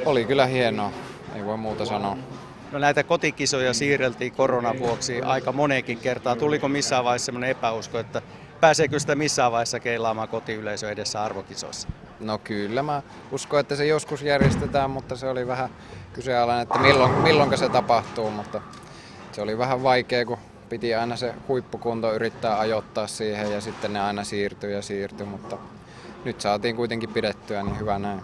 Oli kyllä hienoa, ei voi muuta sanoa. No näitä kotikisoja siirreltiin koronan vuoksi aika moneenkin kertaan. Tuliko missään vaiheessa sellainen epäusko, että pääseekö sitä missään vaiheessa keilaamaan kotiyleisö edessä arvokisoissa? No kyllä, mä uskon, että se joskus järjestetään, mutta se oli vähän kyseenalainen, että milloin se tapahtuu, mutta se oli vähän vaikea, kun piti aina se huippukunto yrittää ajoittaa siihen ja sitten ne aina siirtyi, mutta nyt saatiin kuitenkin pidettyä, niin hyvä näin.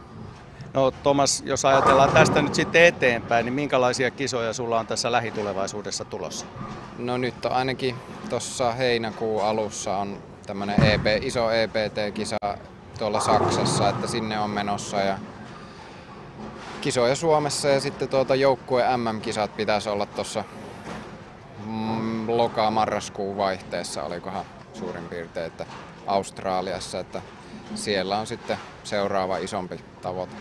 No Tomas, jos ajatellaan tästä nyt sitten eteenpäin, niin minkälaisia kisoja sulla on tässä lähitulevaisuudessa tulossa? No nyt on ainakin tuossa heinäkuun alussa on tämmönen iso EPT-kisa tuolla Saksassa, että sinne on menossa ja kisoja Suomessa ja sitten joukkueen MM-kisat pitäisi olla tuossa loka-marraskuun vaihteessa, olikohan suurin piirtein, että Australiassa, että siellä on sitten seuraava isompi tavoite.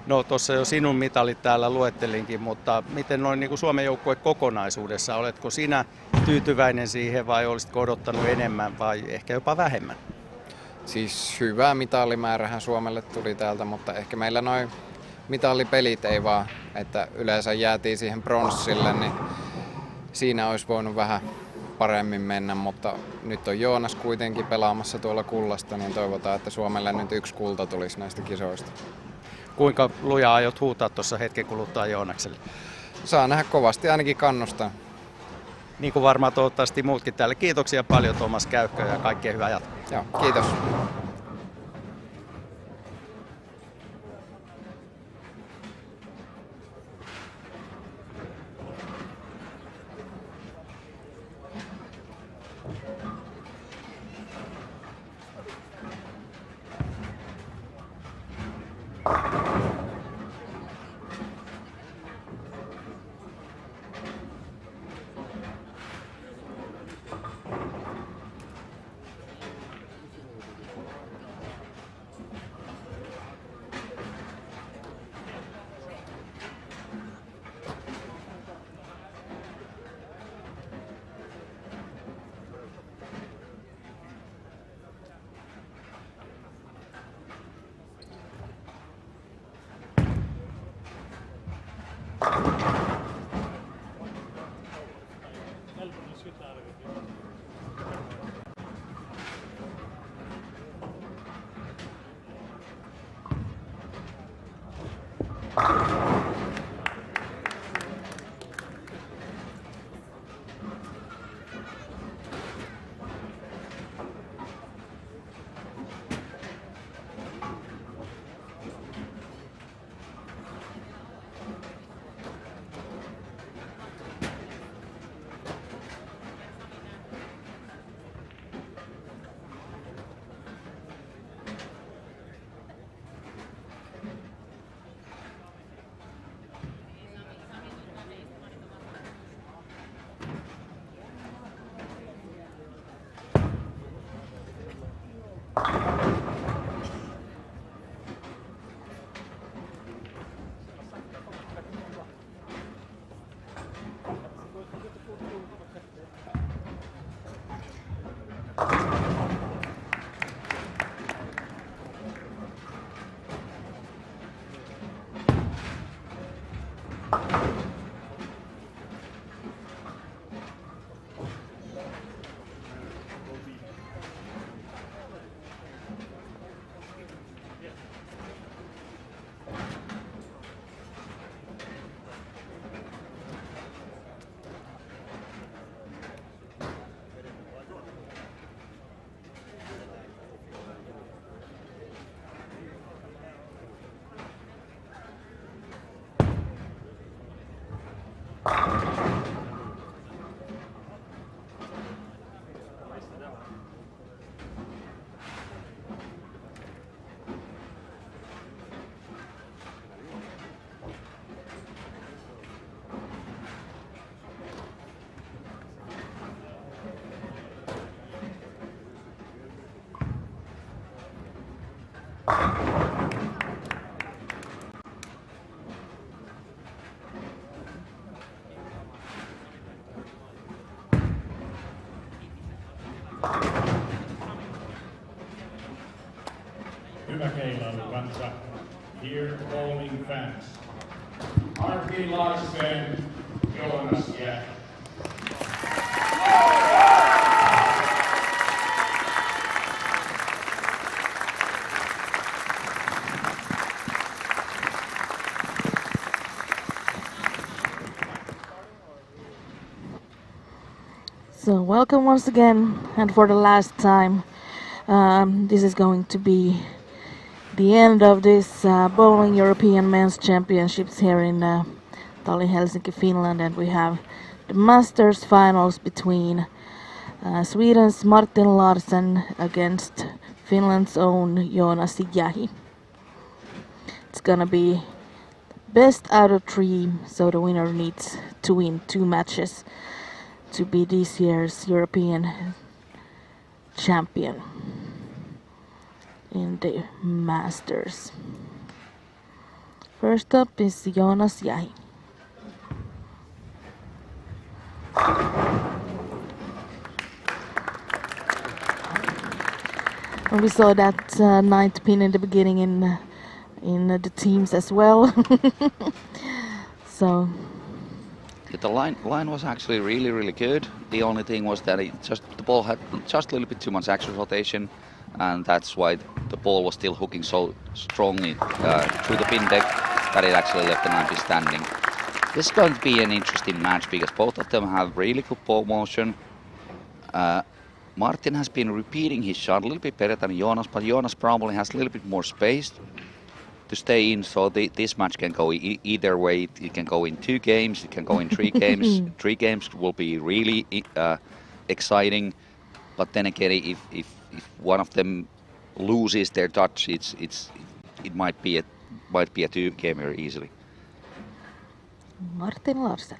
No tuossa jo sinun mitalit täällä luettelinkin, mutta miten noin niin kuin Suomen joukkue kokonaisuudessa, oletko sinä tyytyväinen siihen vai olisitko odottanut enemmän vai ehkä jopa vähemmän? Siis hyvä mitalimäärähän Suomelle tuli täältä, mutta ehkä meillä noin mitalipelit ei vaan, että yleensä jäätiin siihen pronssille, niin siinä olisi voinut vähän paremmin mennä, mutta nyt on Joonas kuitenkin pelaamassa tuolla kullasta, niin toivotaan, että Suomelle nyt 1 kulta tulisi näistä kisoista. Kuinka lujaa aiot huutaa tuossa hetken kuluttaa Joonakselle? Saa nähdä, kovasti ainakin kannustaa. Niin kuin varmaan toivottavasti muutkin täällä. Kiitoksia paljon Tuomas Käykkö ja kaikkea hyvää jatkoa. Joo, kiitos. Hyvä keilailu kanssa. dear bowling fans. Martin Larsen, Jonas Jäh. So welcome once again, and for the last time. This is going to be the end of this bowling European Men's Championships here in Tallinn, Helsinki, Finland, and we have the Masters finals between Sweden's Martin Larsen against Finland's own Jonas Jäh. It's gonna be best out of 3, so the winner needs to win 2 matches to be this year's European champion in the Masters. First up is Jonas Jäh. And we saw that ninth pin in the beginning in the teams as well. So the line was actually really good. The only thing was that the ball had just a little bit too much axis rotation, and that's why the ball was still hooking so strongly through the pin deck that it actually left the 9 pin standing. This is going to be an interesting match because both of them have really good ball motion. Martin has been repeating his shot a little bit better than Jonas, but Jonas probably has a little bit more space to stay in, so this match can go either way. It can go in 2 games, it can go in 3 games. 3 games will be really exciting, but then again, if one of them loses their touch, it might be a 2-gamer easily. Martin Larsen.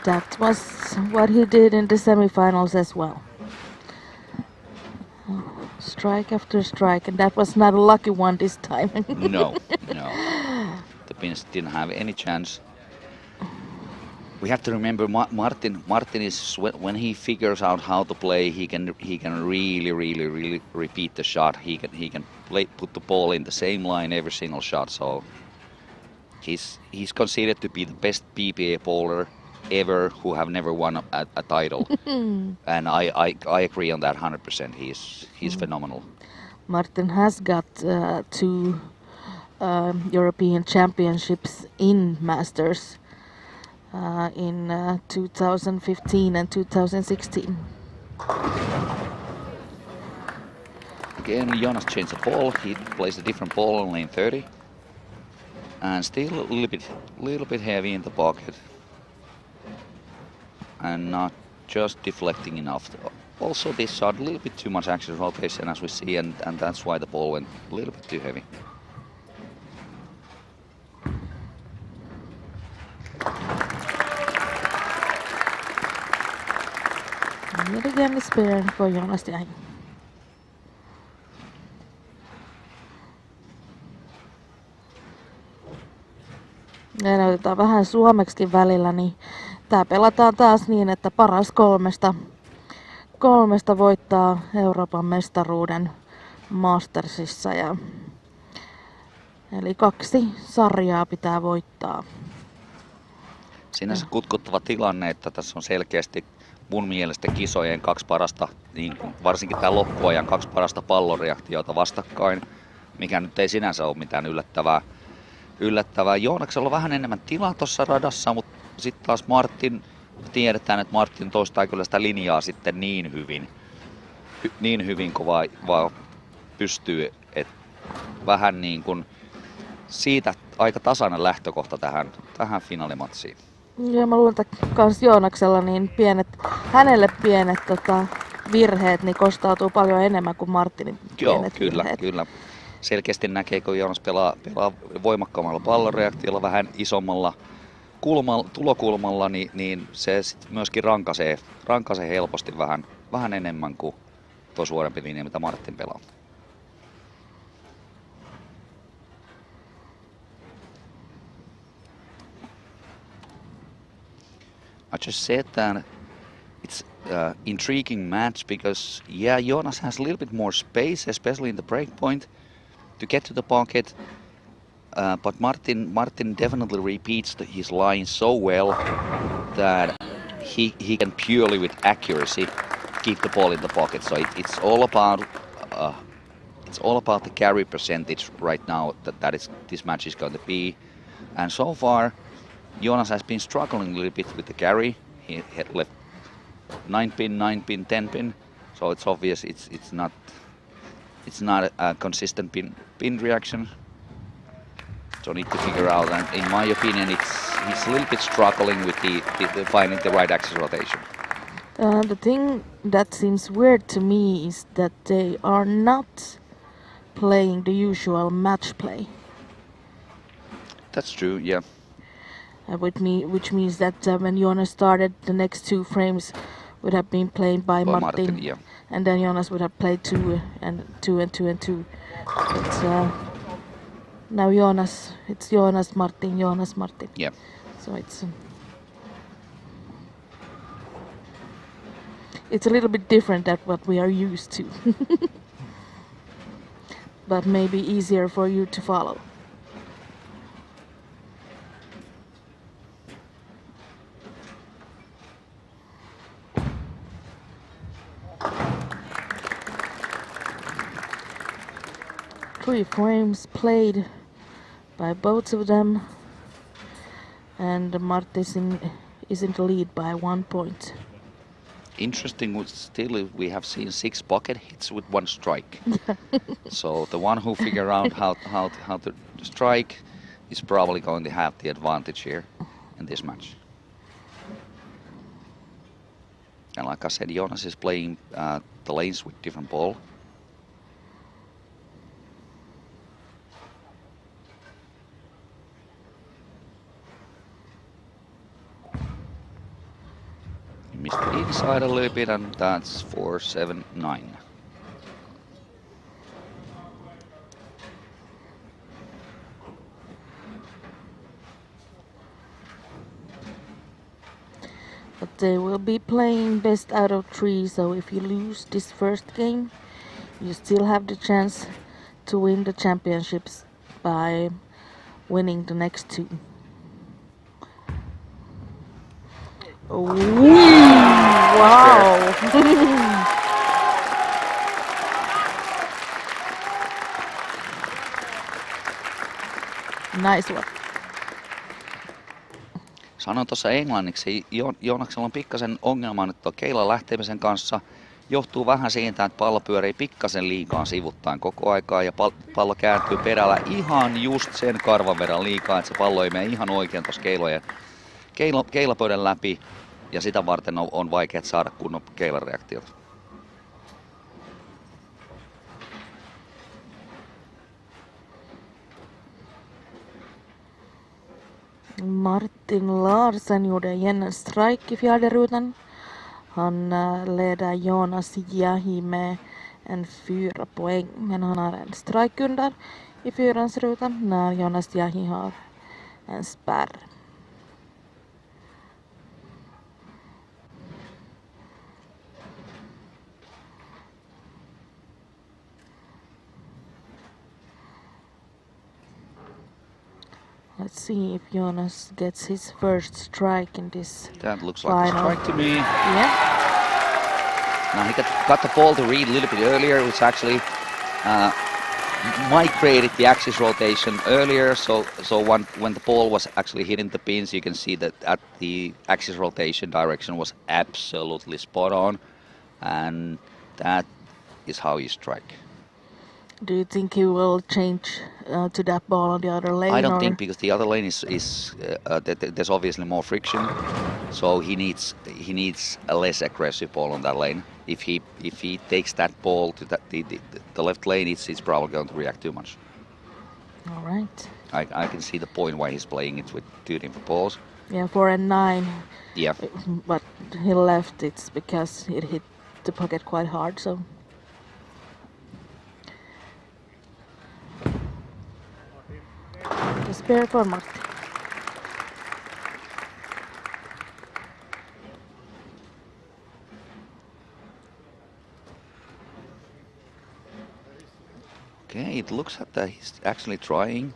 That was what he did in the semifinals as well. Strike after strike, and that was not a lucky one this time. No. The pins didn't have any chance. We have to remember Martin is, when he figures out how to play, he can really repeat the shot. He can put the ball in the same line every single shot. So he's considered to be the best PBA bowler ever who have never won a title. And I agree on that 100%. He's phenomenal. Martin has got 2 European championships in Masters in 2015 and 2016. Again, Jonas changed the ball. He plays a different ball on lane 30. And still a little bit heavy in the pocket. And not just deflecting enough. Also, this shot a little bit too much axis rotation, as we see, and that's why the ball went a little bit too heavy. Yet again, the spare for Jonas Jäh. Ja näytetään vähän suomeksikin välillä, niin tää pelataan taas niin, että paras kolmesta voittaa Euroopan mestaruuden Mastersissa. Eli 2 sarjaa pitää voittaa. Sinänsä kutkuttava tilanne, että tässä on selkeästi mun mielestä kisojen 2 parasta, niin varsinkin tämän loppuajan 2 parasta palloreaktiota vastakkain, mikä nyt ei sinänsä ole mitään yllättävää. Joonaksella on vähän enemmän tilaa tuossa radassa, mutta sitten taas tiedetään, että Martin toistaa kyllä sitä linjaa sitten niin hyvin kuin vaan pystyy. Et vähän niin kuin siitä aika tasainen lähtökohta tähän finaalimatsiin. Ja mä luulen, että kans Joonaksella niin hänelle pienet virheet niin kostautuu paljon enemmän kuin Martinin pienet virheet. Kyllä. Selkeästi näkee, kun Joonas pelaa voimakkaammalla palloreaktiolla, vähän isommalla tulokulmalla, niin se sit myöskin rankaisee helposti vähän enemmän kuin tuo suorempi linja, mitä Martin pelaa. I just said that it's intriguing match because, yeah, Jonas has a little bit more space, especially in the break point, to get to the pocket. But Martin definitely repeats his line so well that he can purely with accuracy keep the ball in the pocket. So it's all about the carry percentage right now that this match is going to be. And so far, Jonas has been struggling a little bit with the carry. He had left 9 pin, 9 pin, 10 pin. So it's obvious it's not a consistent pin reaction. So need to figure out, and in my opinion, he's a little bit struggling with the finding the right axis rotation. The thing that seems weird to me is that they are not playing the usual match play. That's true, yeah. Which means that when Jonas started, the next 2 frames would have been played by Martin, yeah. and then Jonas would have played 2 and 2 and 2 and 2. But now it's Jonas Martin. Yeah. So it's a little bit different than what we are used to, but maybe easier for you to follow. Three frames played by both of them, and Martin is in the lead by 1 point. Interesting, still we have seen 6 pocket hits with 1 strike. So the one who figure out how to strike is probably going to have the advantage here in this match. And like I said, Jonas is playing the lanes with different ball. Missed the inside a little bit, and that's 4-7-9. But they will be playing best out of 3, so if you lose this first game, you still have the chance to win the championships by winning the next 2. Oh, wow! Nice one. Sanoin tuossa englanniksi, Joonaksella on pikkasen ongelma nyt tuon keilan lähtemisen kanssa. Johtuu vähän siitä, että pallo pyörii pikkasen liikaa sivuttain koko aikaa ja pallo kääntyy perällä ihan just sen karvan verran liikaa, että se pallo ei mene ihan oikein tuossa keilapöydän läpi ja sitä varten on vaikea saada kunnon keilan reaktiota. Martin Larsen gjorde igen en strike i fjärde rutan. Han leder Jonas Jahi med en 4 poäng, men han har en strike under i 4:ans rutan när Jonas Jahi har en spärr. Let's see if Jonas gets his first strike in this That looks like final. a strike to me. Yeah. Now he got the ball to read a little bit earlier, which actually migrated the axis rotation earlier. So when the ball was actually hitting the pins, you can see that the axis rotation direction was absolutely spot on, and that is how you strike. Do you think he will change to that ball on the other lane? I don't think, because the other lane is there's obviously more friction, so he needs a less aggressive ball on that lane. If he takes that ball to the left lane, it's probably going to react too much. All right. I can see the point why he's playing it with 2 different balls. Yeah, 4 and 9. Yeah. But he left it because it hit the pocket quite hard. So. The spare for Martin. Okay, it looks like that he's actually trying.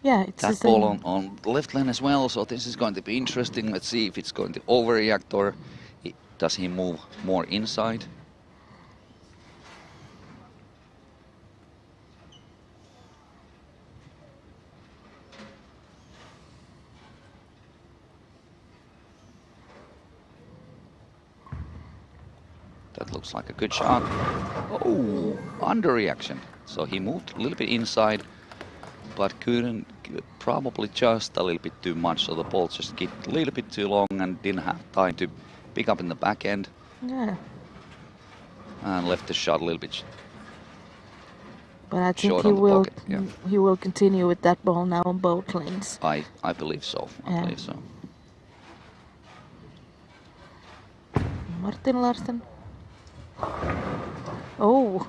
Yeah, it's the That same. ball on the left lane as well, so this is going to be interesting. Let's see if it's going to overreact or does he move more inside. That looks like a good shot. Oh, underreaction. So he moved a little bit inside, but couldn't, probably just a little bit too much. So the ball just get a little bit too long and didn't have time to pick up in the back end. Yeah. And left the shot a little bit. But I think Short he on the will pocket, yeah. he will continue with that ball now on both lanes. I believe so. I believe so. Martin Larsen. Oh.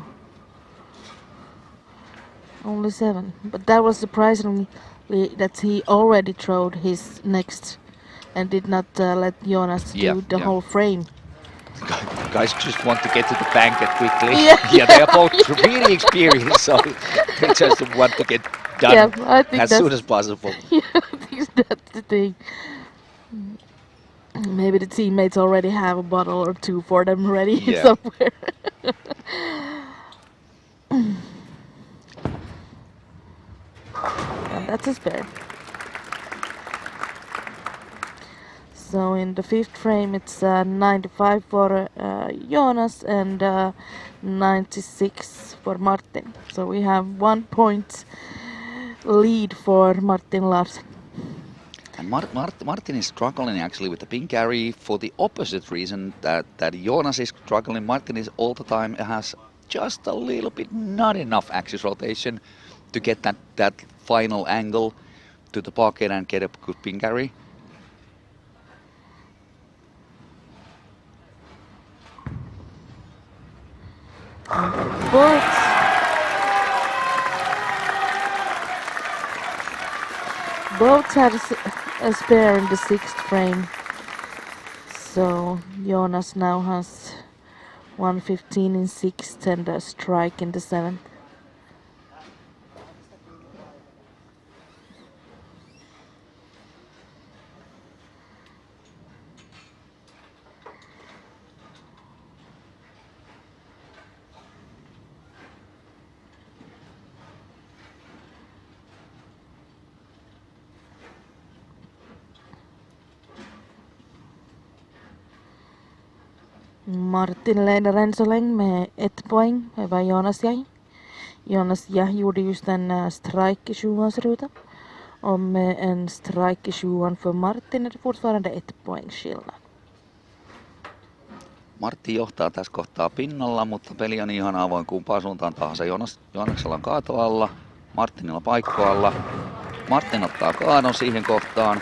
Only 7. But that was surprisingly that he already throwed his next and did not let Jonas do the whole frame. Guys just want to get to the banquet quickly. Yeah. They are both really experienced, so they just want to get done I think as soon as possible. Yeah, I think that's the thing. Maybe the teammates already have a bottle or two for them ready somewhere. And that's a spare. So in the 5th frame it's 95 for Jonas and 96 for Martin. So we have 1 point lead for Martin Larsen. And Martin is struggling actually with the pin carry for the opposite reason that Jonas is struggling. Martin is all the time has just a little bit not enough axis rotation to get that final angle to the pocket and get a good pin carry. Both had a spare in the 6th frame. So Jonas now has 115 in 6th and a strike in the 7th. Martin leder än så länge med 1 poäng över Jonas Jäh. Jonas Jäh gjorde just en strike i 7ans ruta. Och med en strike i 7an för Martin är det fortfarande 1 poäng skillnad. Martti johtaa tässä kohtaa pinnalla, mutta peli on ihan avoin kumpaan suuntaan tahansa. Joonaksella on kaato alla, Martinilla paikko alla. Martin ottaa kaadon siihen kohtaan.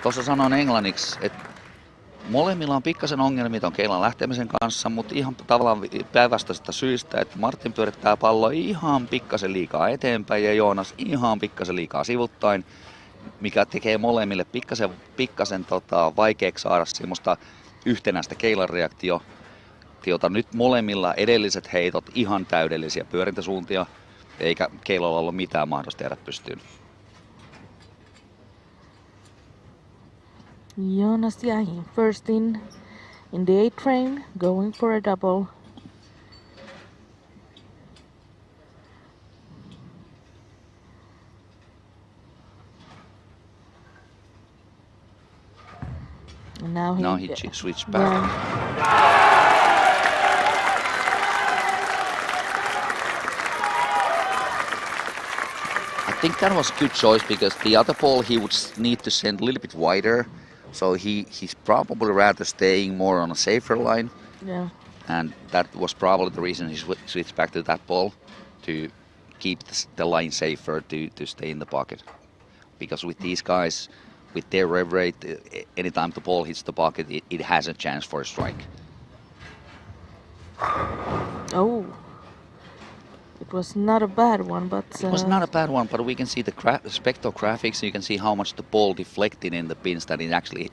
Tuossa sanoin englanniksi, että molemmilla on pikkasen ongelmia ton keilan lähtemisen kanssa, mutta ihan tavallaan päinvastaisesta syystä, että Martin pyörittää palloa ihan pikkasen liikaa eteenpäin ja Joonas ihan pikkasen liikaa sivuttain, mikä tekee molemmille pikkasen vaikeaksi saada semmoista yhtenäistä keilan reaktiota. Nyt molemmilla edelliset heitot ihan täydellisiä pyörintäsuuntia, eikä keilalla ollut mitään mahdollista jäädä pystyyn. Jonas Jäh first in the 8th frame, going for a double. And now he switched back. I think that was a good choice because the other ball he would need to send a little bit wider. So he's probably rather staying more on a safer line. Yeah. And that was probably the reason he switched back to that ball to keep the line safer to stay in the pocket. Because with these guys, with their rev rate, anytime the ball hits the pocket, it has a chance for a strike. Oh. It was not a bad one, but... It was not a bad one, but we can see the spectrographics. You can see how much the ball deflected in the pins. That it actually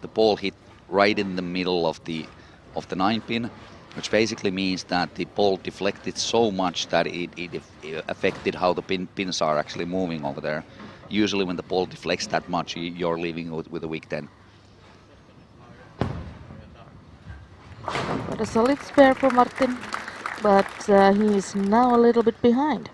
the ball hit right in the middle of the 9 pin, which basically means that the ball deflected so much that it affected how the pins are actually moving over there. Usually when the ball deflects that much, you're leaving with a weak 10. But a solid spare for Martin, but he is now a little bit behind.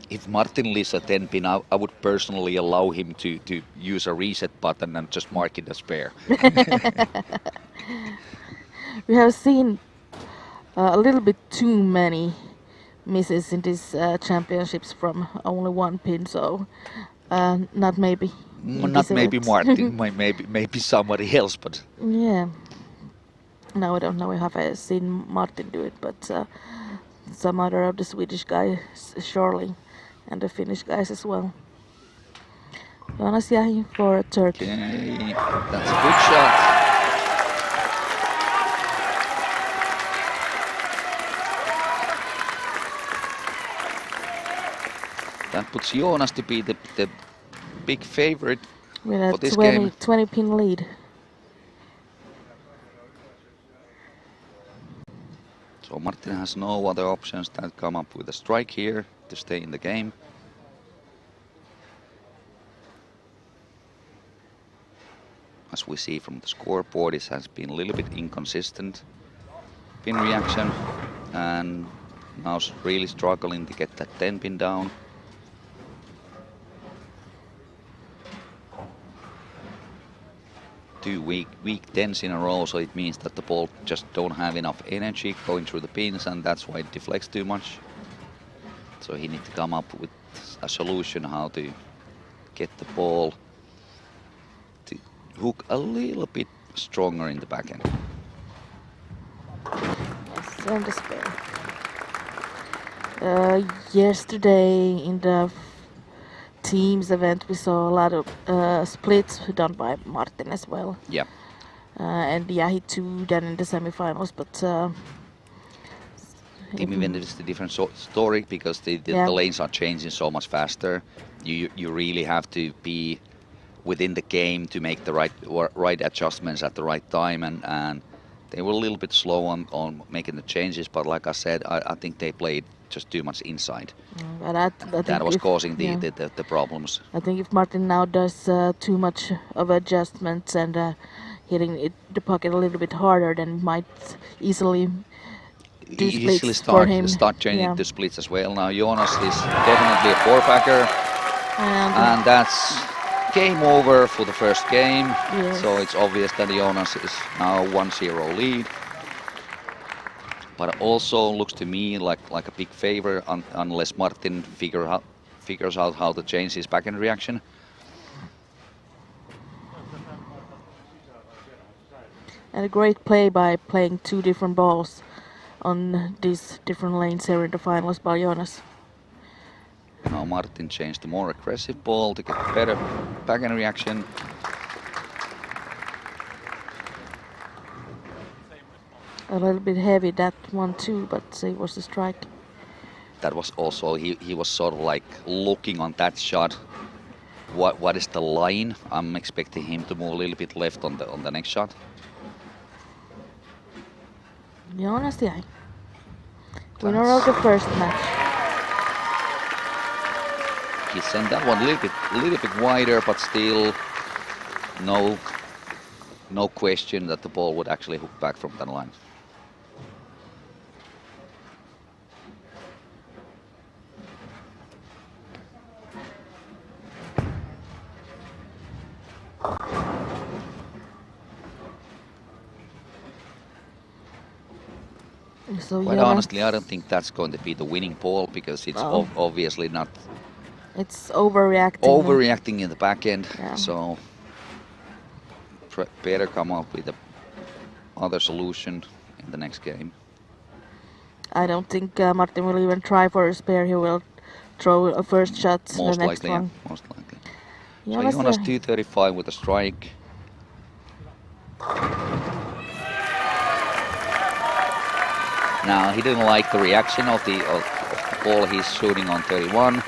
If Martin leaves a 10 pin, I would personally allow him to use a reset button and just mark it as spare. We have seen a little bit too many misses in these championships from only one pin, so not maybe. Not maybe Martin, maybe somebody else, but Yeah. No, I don't know if I've seen Martin do it, but some other of the Swedish guys surely, and the Finnish guys as well. Jonas Jahi for Turkey. okay, that's a good shot. That puts Jonas to be the big favorite With for a this game. 20 pin lead. So Martin has no other options than come up with a strike here to stay in the game. As we see from the scoreboard, it has been a little bit inconsistent pin reaction, and now really struggling to get that 10 pin down. Two weak 10s in a row, so it means that the ball just don't have enough energy going through the pins, and that's why it deflects too much. So he needs to come up with a solution how to get the ball to hook a little bit stronger in the back end. Yes, and the spare. Yesterday in the teams event we saw a lot of splits done by Martin as well. Yeah. And yeah, he too done in the semifinals, but Team event is a different story because the lanes are changing so much faster. You really have to be within the game to make the right adjustments at the right time, and they were a little bit slow on making the changes, but like I said, I think they played just too much inside. but I That was causing yeah. the problems. I think if Martin now does too much of adjustments and hitting the pocket a little bit harder, then might easily do splits for him. Start changing the splits as well. Now Jonas is definitely a four-packer, and that's game over for the first game. Yes. So it's obvious that Jonas is now 1-0 lead. But also looks to me like a big favor unless Martin figures out how to change his backhand reaction. And a great play by playing two different balls on these different lanes here in the finals by Jonas. Now Martin changed to more aggressive ball to get better backhand reaction. A little bit heavy that one too, but it was a strike. That was also, he was sort of like looking on that shot. What is the line? I'm expecting him to move a little bit left on the next shot. Jonas Jahi, winner of the first match. He sent that one a little bit wider, but still no question that the ball would actually hook back from that line. So Quite Jonas, honestly, I don't think that's going to be the winning ball because it's obviously not it's overreacting. overreacting in the back end. Yeah. So better come up with a other solution in the next game. I don't think Martin will even try for a spare. He will throw a first shot. Most the next likely, one. yeah, most likely. Jonas So Jonas Jahi. 235 with a strike. Now he didn't like the reaction of the ball he's shooting on 31.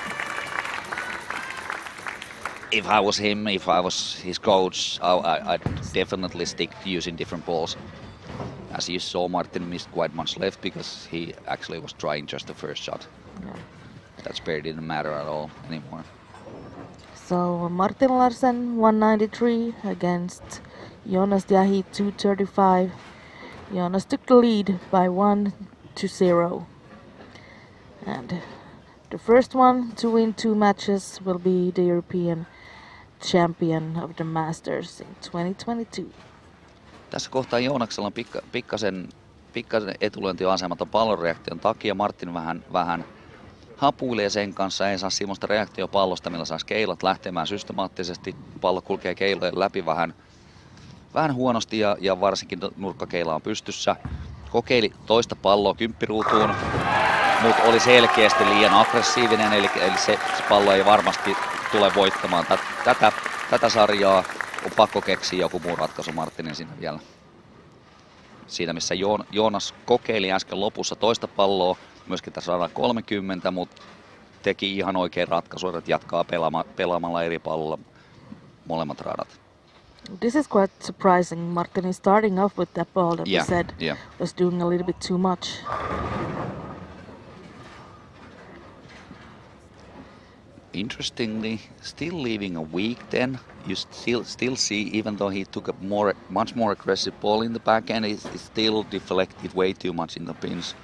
If I was him, if I was his coach, I'd definitely stick to using different balls. As you saw, Martin missed quite much left because he actually was trying just the first shot. Yeah. That spare didn't matter at all anymore. So Martin Larsen 193 against Jonas Jahi 235. Jonas took the lead by 1-0. And the first one to win 2 matches will be the European champion of the Masters in 2022. Tässä kohtaa Joonaksella on pikkasen etulyöntiasema ton pallonreaktion takia. Martin vähän hapuilee sen kanssa, ei saa semmoista reaktiopallosta, millä saisi keilat lähtemään systemaattisesti. Pallo kulkee keilojen läpi vähän huonosti ja varsinkin nurkkakeila on pystyssä. Kokeili toista palloa kymppiruutuun, mutta oli selkeästi liian aggressiivinen, eli se pallo ei varmasti tule voittamaan tätä sarjaa. On pakko keksiä joku muu ratkaisu Martinin siinä vielä. Siinä missä Joonas kokeili äsken lopussa toista palloa, myöskin tässä 130, mutta teki ihan oikein ratkaisu, että jatkaa pelaamalla eri pallolla molemmat radat. This is quite surprising. Martin is starting off with that ball that we said was doing a little bit too much. Interestingly, still leaving a weak 10. You still see, even though he took a much more aggressive ball in the back end, it still deflected way too much in the pins.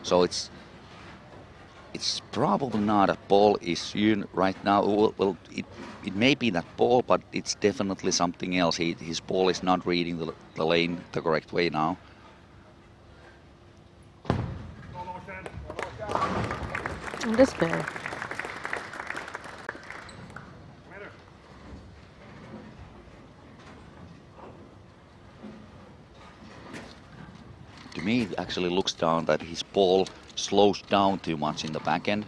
So it's probably not a ball issue right now. Well, it may be that ball, but it's definitely something else. His ball is not reading the lane the correct way now. Despair. To me, it actually looks down that his ball slows down too much in the back end,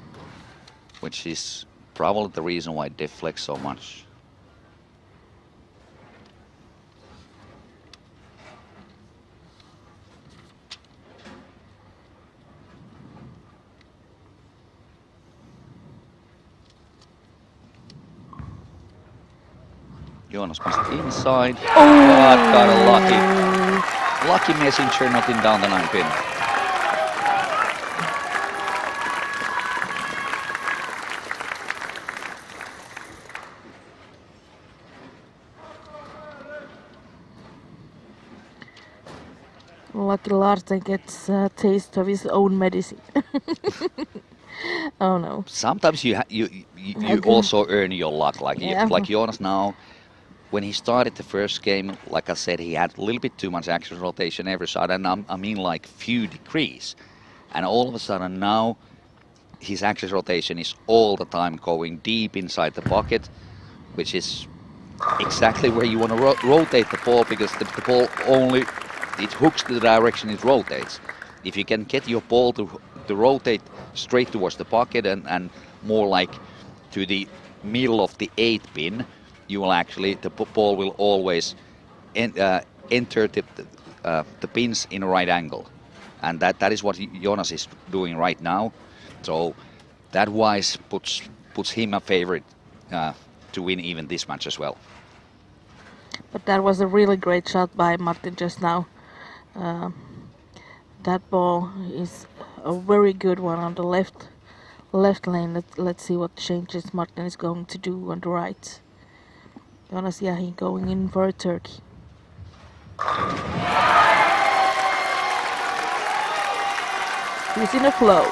which is probably the reason why it deflects so much. Jonas missed inside. Oh, got a lucky messenger knocking down the 9 pin. Lucky Larsen gets a taste of his own medicine. Oh no. Sometimes you also earn your luck, like Jonas now. When he started the first game, like I said, he had a little bit too much action rotation every shot, and I mean like few degrees. And all of a sudden now, his axis rotation is all the time going deep inside the pocket, which is exactly where you want to rotate the ball, because the ball only, it hooks the direction it rotates. If you can get your ball to rotate straight towards the pocket and more like to the middle of the 8 pin, you will actually, the ball will always enter the pins in a right angle. And that is what Jonas is doing right now. So that wise puts him a favorite to win even this match as well. But that was a really great shot by Martin just now. That ball is a very good one on the left lane. Let's see what changes Martin is going to do on the right. Jonas Jahi going in for a turkey. He's in a flow.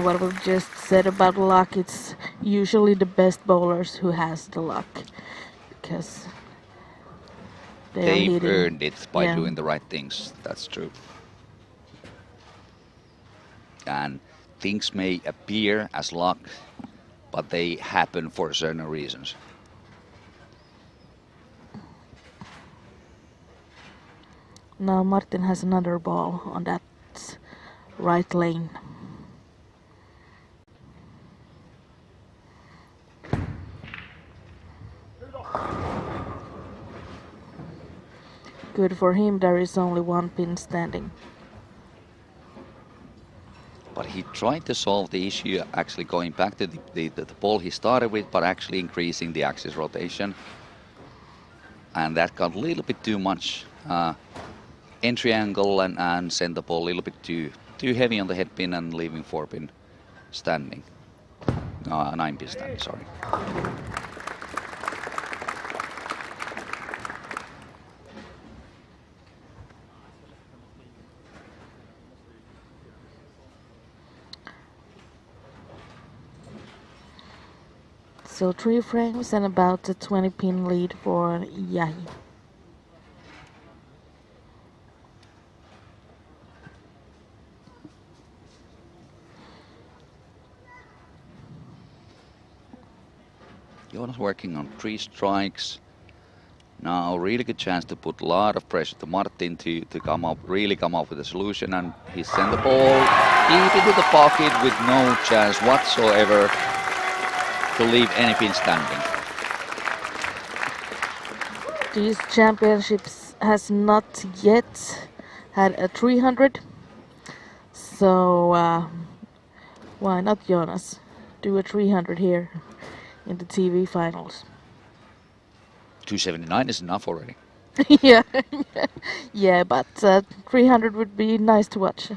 What we've just said about luck, it's usually the best bowlers who has the luck, because they've earned it by doing the right things. That's true. And things may appear as luck, but they happen for certain reasons. Now Martin has another ball on that right lane. Good for him, there is only 1 pin standing. but he tried to solve the issue actually going back to the ball he started with, but actually increasing the axis rotation. And that got a little bit too much entry angle and sent the ball a little bit too heavy on the head pin and leaving 4-pin standing. 9-pin standing, sorry. So 3 frames and about a 20-pin lead for Yahi. Jonas working on 3 strikes. Now really good chance to put a lot of pressure to Martin to come up with a solution, and he sent the ball deep into the pocket with no chance whatsoever to leave any pin standing. These championships has not yet had a 300, so why not Jonas do a 300 here in the TV finals? 279 is enough already. Yeah, yeah, but 300 would be nice to watch.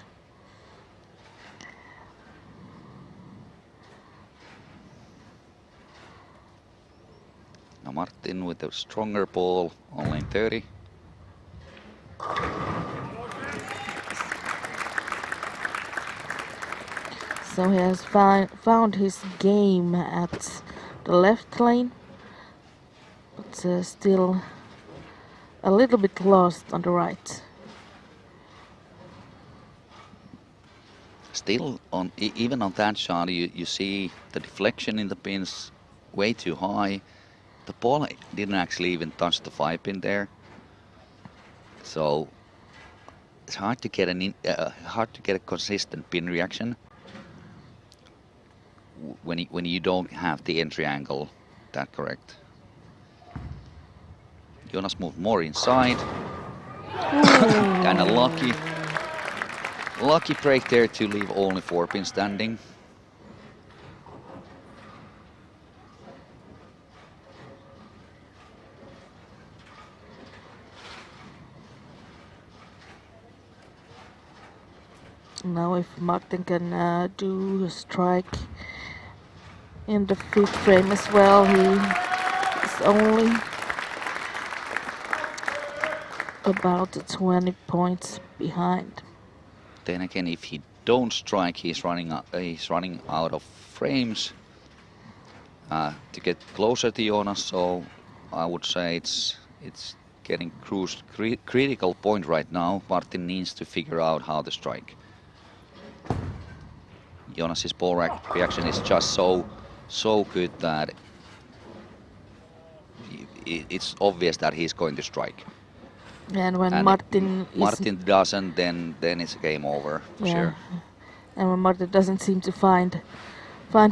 Now Martin with a stronger ball, only 30. So he has found his game at the left lane, but still a little bit lost on the right. Still, even on that shot, you see the deflection in the pins way too high. The ball didn't actually even touch the 5-pin there, so it's hard to get a consistent pin reaction when you don't have the entry angle that correct. Jonas moved more inside, and a lucky break there to leave only 4-pin standing. Now if Martin can do a strike in the 5th frame as well, he is only about 20 points behind. Then again, if he don't strike, he's running out of frames to get closer to Jonas. So I would say it's getting critical point right now. Martin needs to figure out how to strike. Jonas's ball reaction is just so good that it's obvious that he's going to strike. And when Martin doesn't, then it's game over for sure. And when Martin doesn't seem to find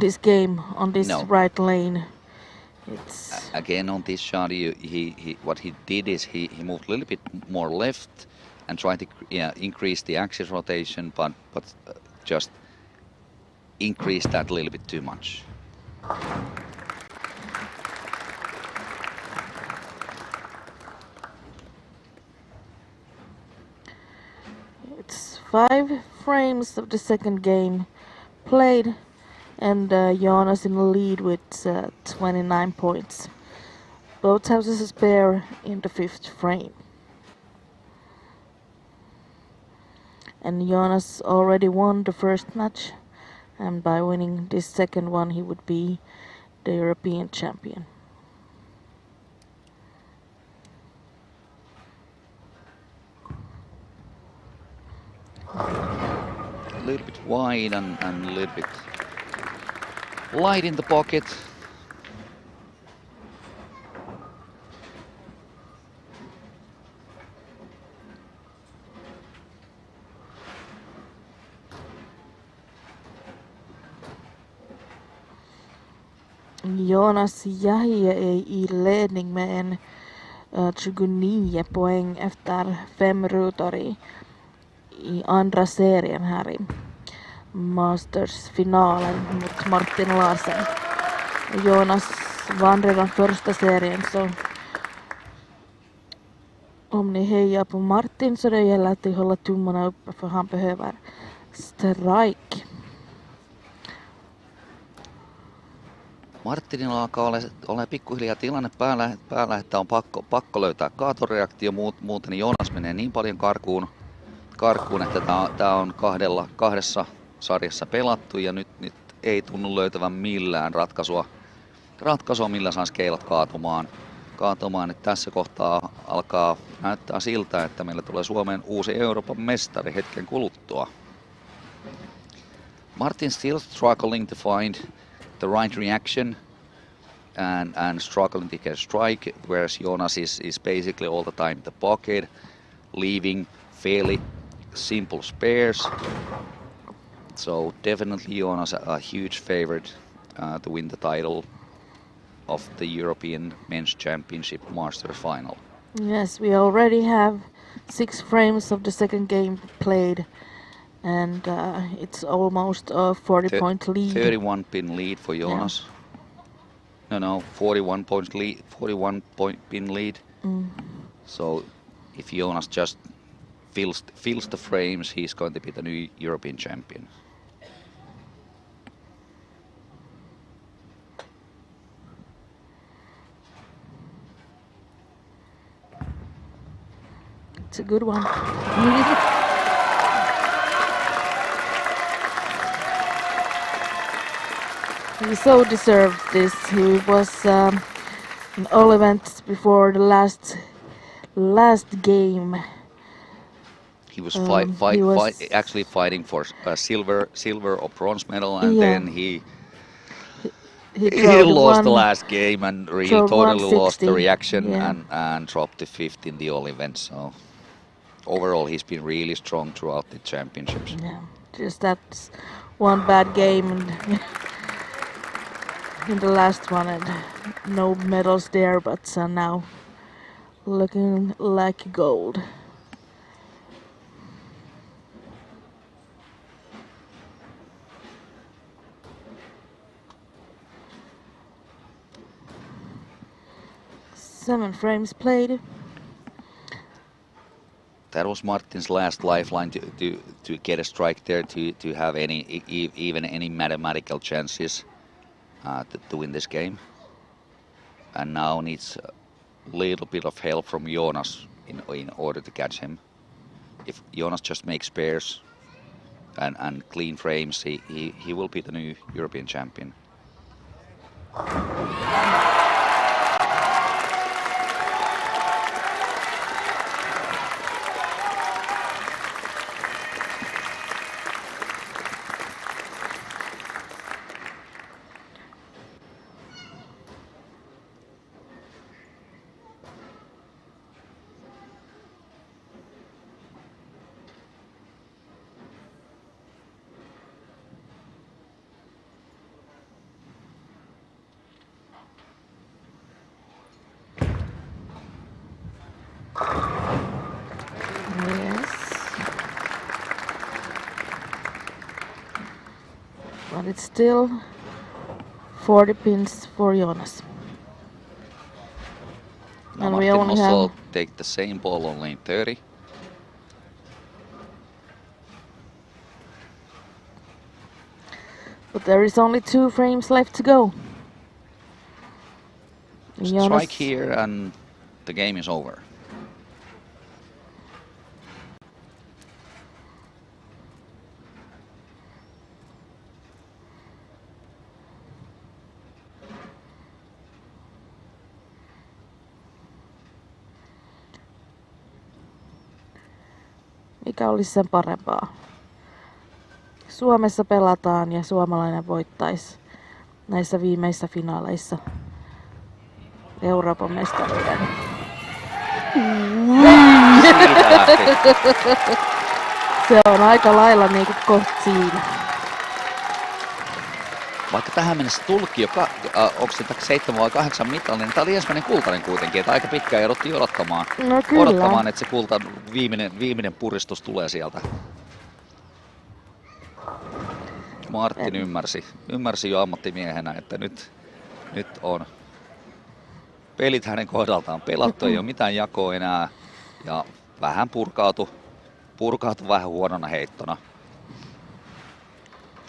his game on this right lane, it's again on this shot. What he did is he moved a little bit more left and tried to increase the axis rotation, but just increased that a little bit too much. It's 5 frames of the second game played, and Jonas in the lead with 29 points. Both houses a spare in the 5th frame. And Jonas already won the first match, and by winning this second one he would be the European champion. A little bit wide and a little bit light in the pocket. Jonas Yahi är i ledning med en 29 poäng efter 5 rutor i andra serien här i Masters-finalen mot Martin Larsen. Jonas vann redan första serien, så om ni hejar på Martin så det gäller att hålla tummarna uppe, för han behöver strike. Martinilla alkaa olla pikkuhiljaa tilanne päällä, että on pakko löytää kaatoreaktio, muuten Jonas menee niin paljon karkuun että tää on kahdessa sarjassa pelattu ja nyt ei tunnu löytävän millään ratkaisua millä saisi keilat kaatumaan. Että tässä kohtaa alkaa näyttää siltä, että meillä tulee Suomeen uusi Euroopan mestari hetken kuluttua. Martin still struggling to find the right reaction and struggling to get a strike, whereas Jonas is basically all the time in the pocket, leaving fairly simple spares. So definitely Jonas a huge favorite to win the title of the European Men's Championship Masters Final. Yes, we already have 6 frames of the second game played, and it's almost a 40-point lead. 31 pin lead for Jonas. Yeah. No, 41 point pin lead. So if Jonas just fills the frames, he's going to be the new European champion. It's a good one. He so deserved this. He was in all events before the last game. He was actually fighting for a silver or bronze medal, and then he lost the last game and really totally lost the reaction and dropped to 5th in the all events. So overall, he's been really strong throughout the championships. Yeah, just that's one bad game in the last one, and no medals there, but now looking like gold. Seven frames played. That was Martin's last lifeline to get a strike there to have even any mathematical chances to win this game. And now needs a little bit of help from Jonas in order to catch him. If Jonas just makes spares and clean frames, he will be the new European champion. But it's still 40 pins for Jonas. Now And Martin we only also have take the same ball on lane 30. But there is only 2 frames left to go. Strike here and the game is over. Mikä olisi sen parempaa? Suomessa pelataan ja suomalainen voittaisi näissä viimeisissä finaaleissa Euroopan mestaruuden. Se on aika lailla niinku kohta siinä. Vaikka tähän mennessä tulkki onko se 7 vai 8 mitallinen, niin tämä oli ensimmäinen kultainen kuitenkin, että aika pitkään jouduttiin odottamaan, että se viimeinen puristus tulee sieltä. Martin ymmärsi jo ammattimiehenä, että nyt on pelit hänen kohdaltaan pelattu, ei ole mitään jakoa enää ja vähän purkautui vähän huonona heittona,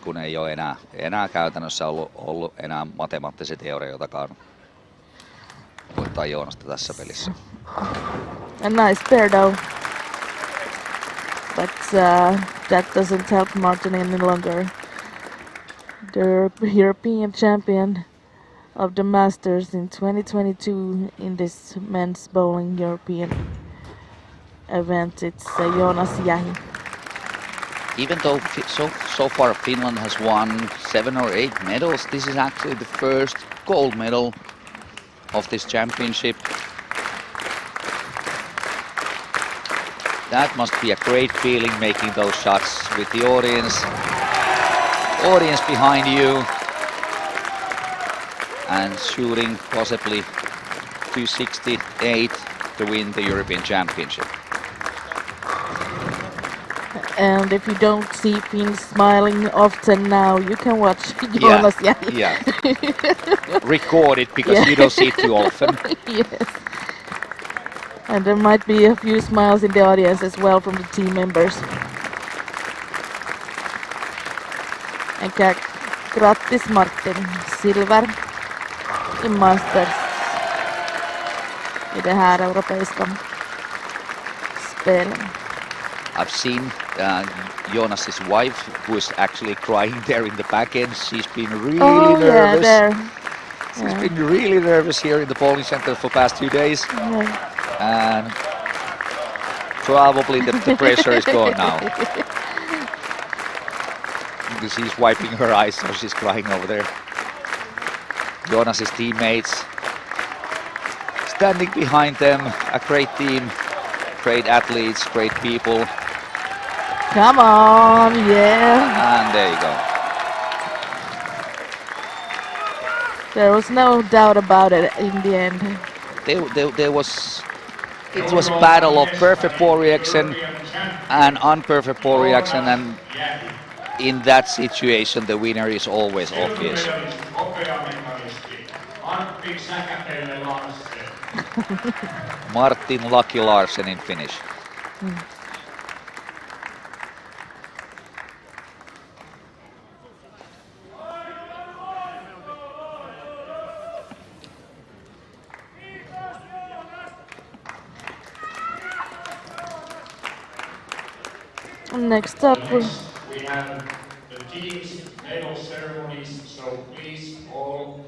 kun ei ole enää käytännössä ollut enää matemaattisia teorioitakaan voittaa Joonasta tässä pelissä. A nice pair though, but that doesn't help Martin any longer. The European champion of the Masters in 2022 in this men's bowling European event, it's Joonas Jähi. Even though so far Finland has won 7 or 8 medals, this is actually the first gold medal of this championship. That must be a great feeling making those shots with the audience behind you and shooting possibly 268 to win the European Championship. And if you don't see Finns smiling often now, you can watch Joonas Jähi. Yeah. Record it because you don't see it too often. Yes. And there might be a few smiles in the audience as well from the team members. And grattis Martin, silver i Masters i det här europeiska spelen. I've seen Joonas's wife, who is actually crying there in the back end. She's been really nervous. Yeah, She's been really nervous here in the bowling center for past 2 days. Yeah. And probably the pressure is gone now. Because she's wiping her eyes, so she's crying over there. Joonas's teammates standing behind them, a great team, great athletes, great people. Come on, yeah. And there you go. There was no doubt about it in the end. It was a battle of perfect ball reaction and unperfect ball reaction, and in that situation the winner is always obvious. Martin Lucky Larsen in Finnish. Next up, We have the team's medal ceremonies, so please all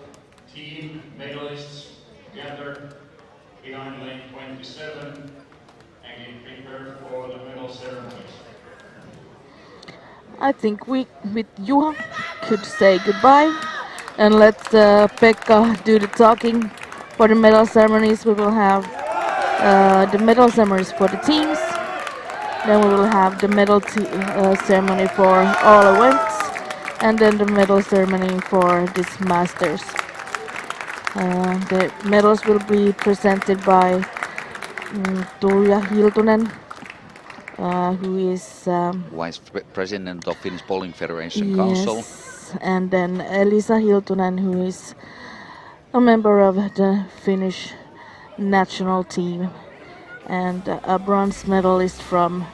team medalists gather behind lane 27 and get prepared for the medal ceremonies. I think we with Juha could say goodbye and let Pekka do the talking. For the medal ceremonies, we will have the medal ceremonies for the teams. Then we will have the medal ceremony for all events, and then the medal ceremony for this Masters. The medals will be presented by Tuija Hiltunen, who is Vice President of Finnish Bowling Federation Council. Yes, and then Elisa Hiltunen, who is a member of the Finnish national team and a bronze medalist from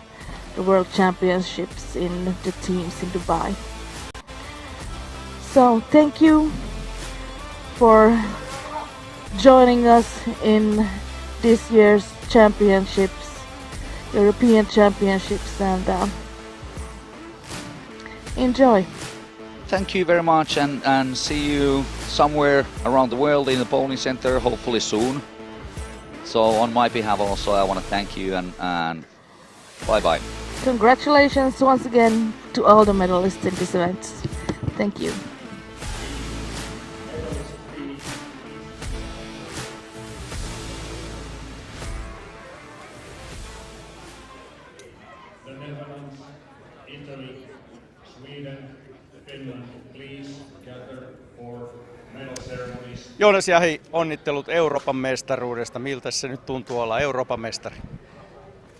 the World Championships in the teams in Dubai. So thank you for joining us in this year's championships, European Championships, and enjoy. Thank you very much, and see you somewhere around the world in the bowling center, hopefully soon. So on my behalf also I want to thank you and bye bye. Congratulations once again to all the medalists in this event. Thank you. The Netherlands, Italy, Sweden, Finland, please gather for medal ceremonies. Joonas Jähi, onnittelut Euroopan mestaruudesta. Miltä se nyt tuntuu olla Euroopan mestari?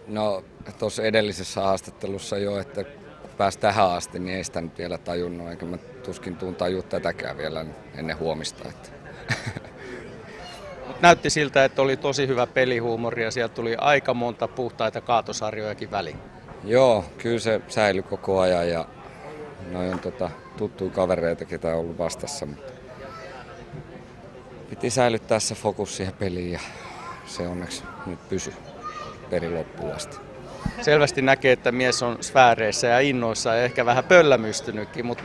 No tuossa edellisessä haastattelussa jo, että pääsi tähän asti, niin ei sitä nyt vielä tajunnut, eikä mä tuskin tuun tajua tätäkään vielä ennen huomista. Että. Näytti siltä, että oli tosi hyvä pelihuumori ja sieltä tuli aika monta puhtaita kaatosarjojakin väliin. Joo, kyllä se säilyi koko ajan ja noi on tuttuja kavereita, ketä on ollut vastassa, mutta piti säilyttää se fokus siihen peliin ja se onneksi nyt pysyi perin loppuun asti. Selvästi näkee, että mies on sfääreissä ja innoissa ja ehkä vähän pöllämystynytkin, mutta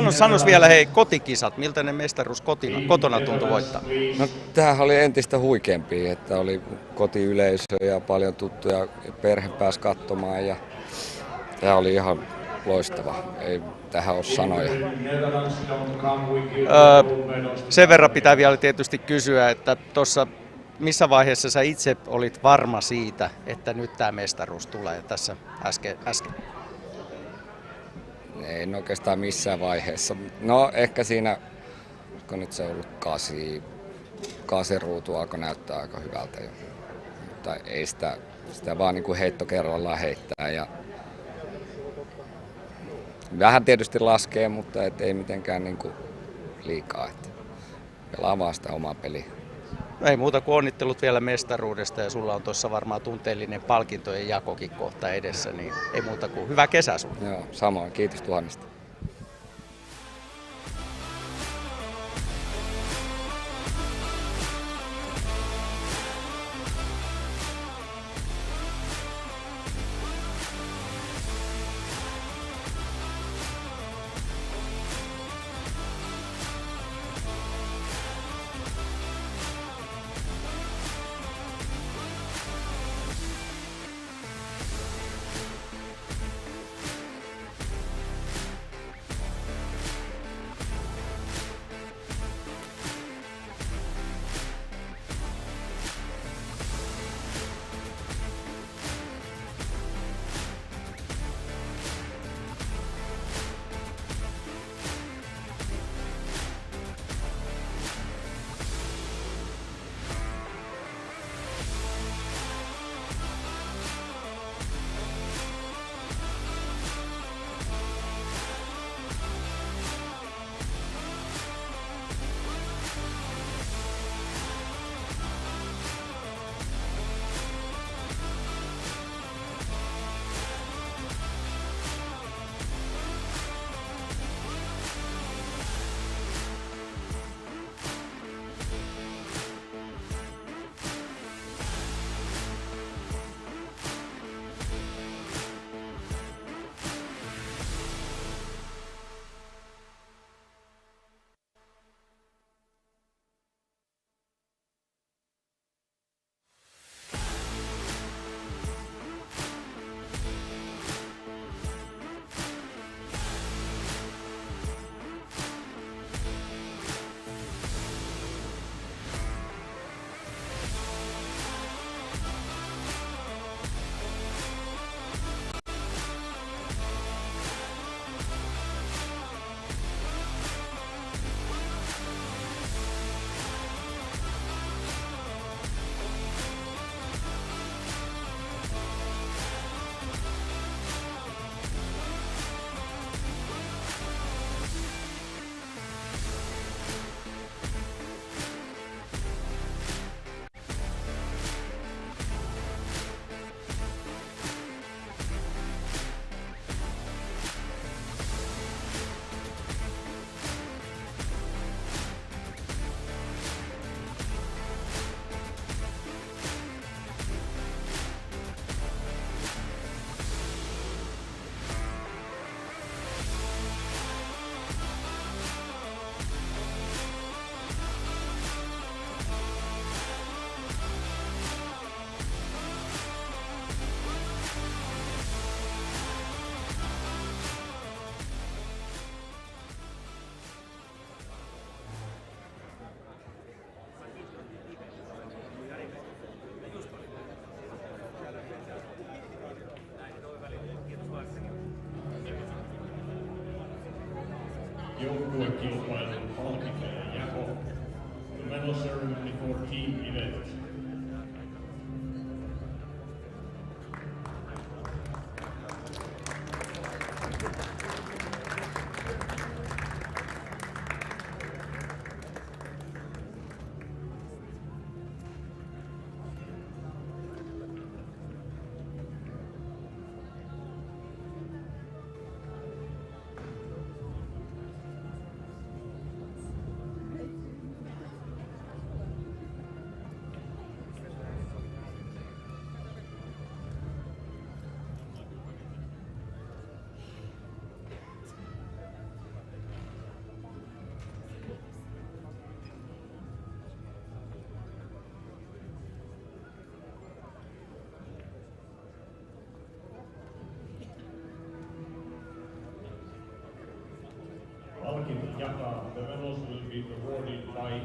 sanois vielä hei kotikisat, miltä ne mestaruus kotona tuntui voittaa? No tämähän oli entistä huikeampi, että oli kotiyleisö ja paljon tuttuja, perhe pääsi katsomaan ja tämä oli ihan loistava, ei tähän ole sanoja. Sen verran pitää vielä tietysti kysyä, että tuossa missä vaiheessa sä itse olit varma siitä, että nyt tämä mestaruus tulee tässä äsken? Ei oikeastaan missään vaiheessa. No ehkä siinä, kun nyt se on ollut 8 ruutu alkoi näyttää aika hyvältä jo. Mutta ei sitä vaan niin kuin heitto kerrallaan heittää. Ja vähän tietysti laskee, mutta ei mitenkään niin kuin liikaa. Että pelaa vaan sitä omaa peliä. No ei muuta kuin onnittelut vielä mestaruudesta ja sulla on tuossa varmaan tunteellinen palkintojen jakokin kohta edessä, niin ei muuta kuin hyvää kesää sulle. Joo, samoin. Kiitos tuhannesta. Joukkuekilpailun palkintojen jako. The medal ceremony for team event. be awarded by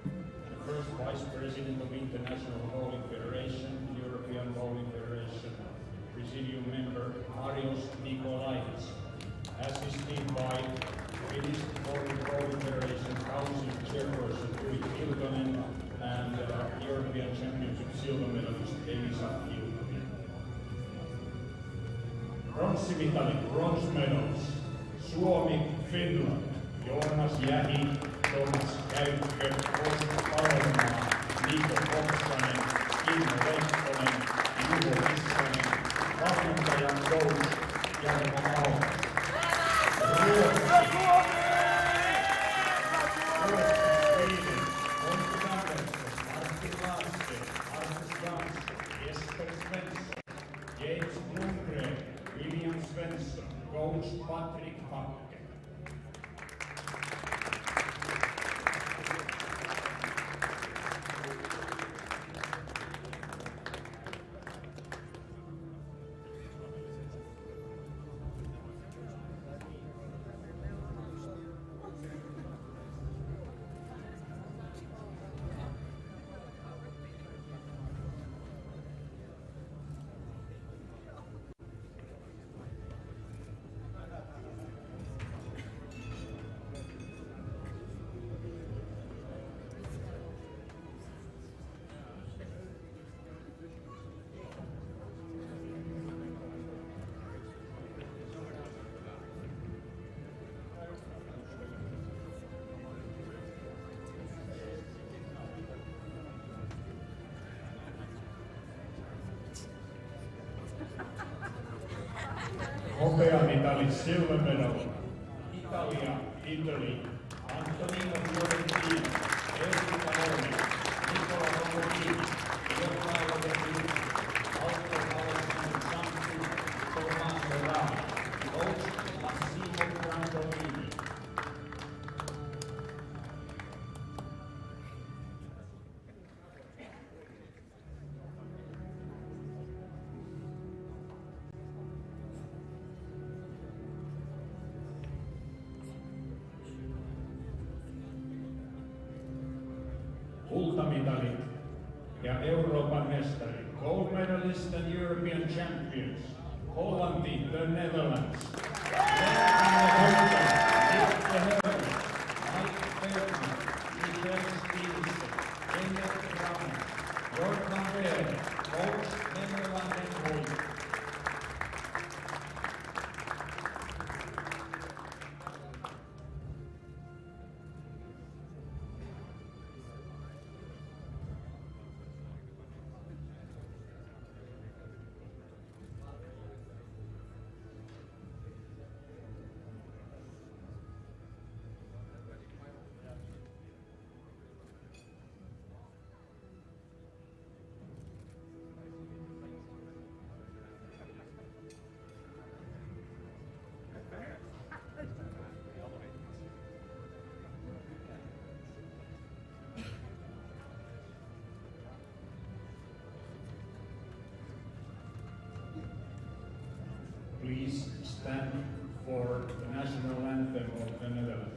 the first Vice President of International Bowling Federation, European Bowling Federation, Presidium Member Marios Nikolaitis, assisted by Finnish Bowling Federation Council Chairperson Tuit Hiltonen and European Championship silver medalist Elisa Hiltonen. Pronssimitali, bronze medals. Suomi, Finland, Joonas Jähi, Thomas Käykkö, Osmo Palomaa, Niiko Kopsanen, Kimmo Lehtonen, Juho Rissanen, valmentaja coach Jarmo Aho. Ruotsi, Sweden, Monty Andersson, Martin Lasse, Marcus Jansson, Jesper Svensson, James Blomgren, William Svensson, coach Patrick Hakke. Hopeamitali silver medal. Italia, Italy. Antonino Fiorentino, Erkki Taloni, Nicola Robolini, Giovanni Lopetini, Alto Alessandro Santi, Tommaso Rami, coach Massimo Brandolini. Kultamitalit ja Euroopan mestari, gold medalist and European champions, Hollanti, the Netherlands. Nick Verheul, Mike Bergman, Michael Stevenson, Kenneth Brown, Jörg van Beer, coach Netherlands Hoyt. Please stand for the national anthem of the Netherlands.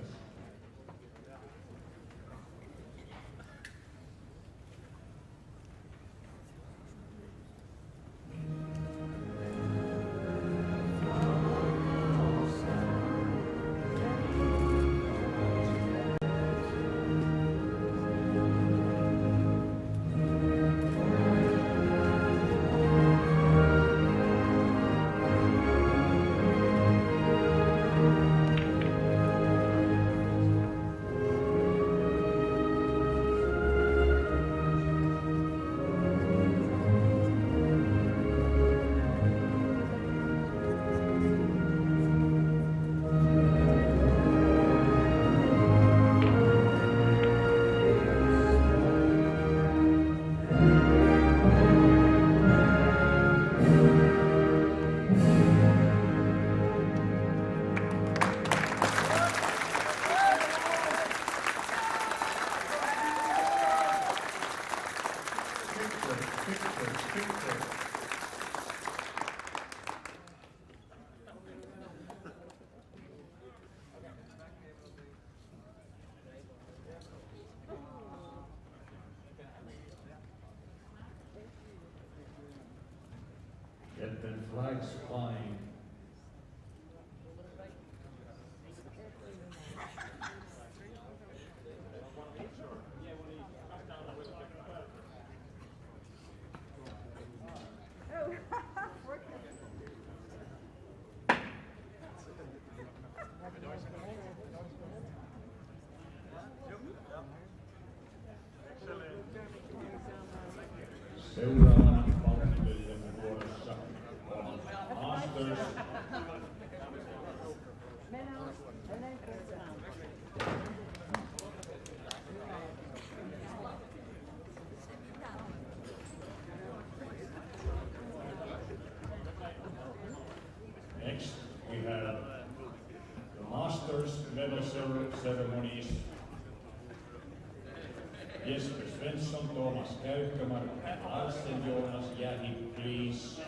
then flags flying. Seuraavana palkintojen vuorossa on Masters. Next we have the Masters medal ceremonies. Jesper Svensson, Thomas Käykkömar, Larsen Jonas Jähi, please.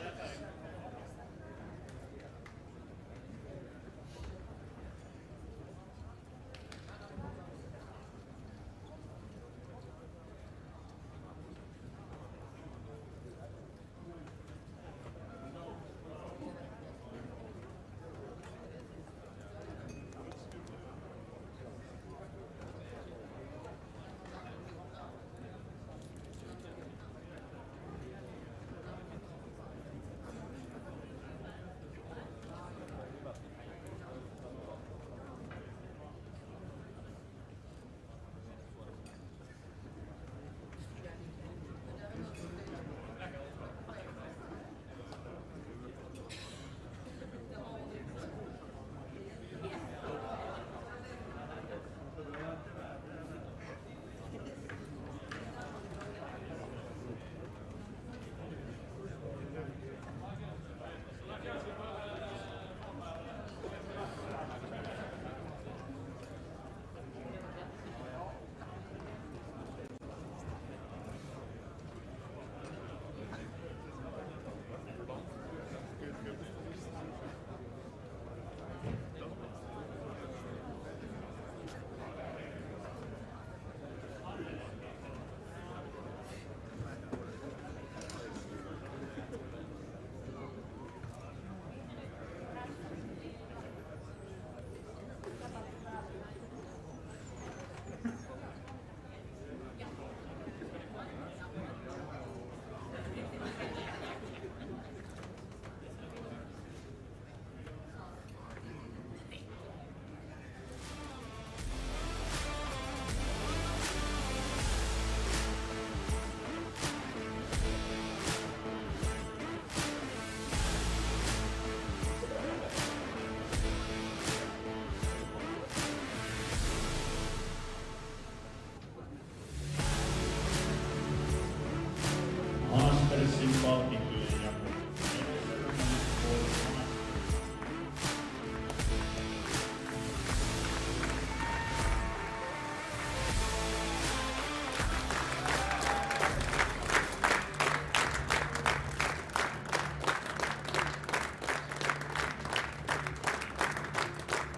Mastersin palkintojen jako.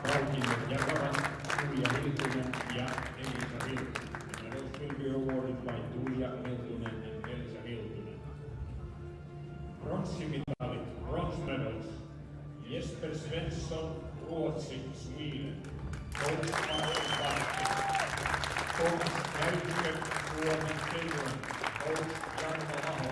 Palkinnot jakavat Tuija Hiltunen ja Elisa Hiltunen. The medals will be awarded by Tuija Hiltunen and Elisa Hiltunen. Bronssimitalit, bronze medals. Jesper Svensson, Ruotsi, Sweden. Thomas Käykkönen, Suomi, Finland. Coach Jarmo Aho.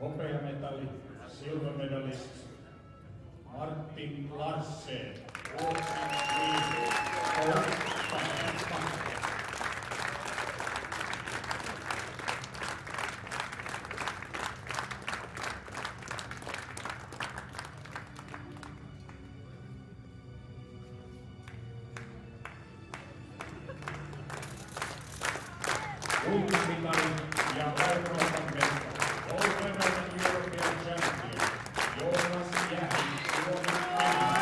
Hopeametalli, silver medalist Martin Larsen, Ruotsi, Sweden, kultamitali ja Euroopan mestari. All-American European champion, Jonas Jähi, Suomi, Finland.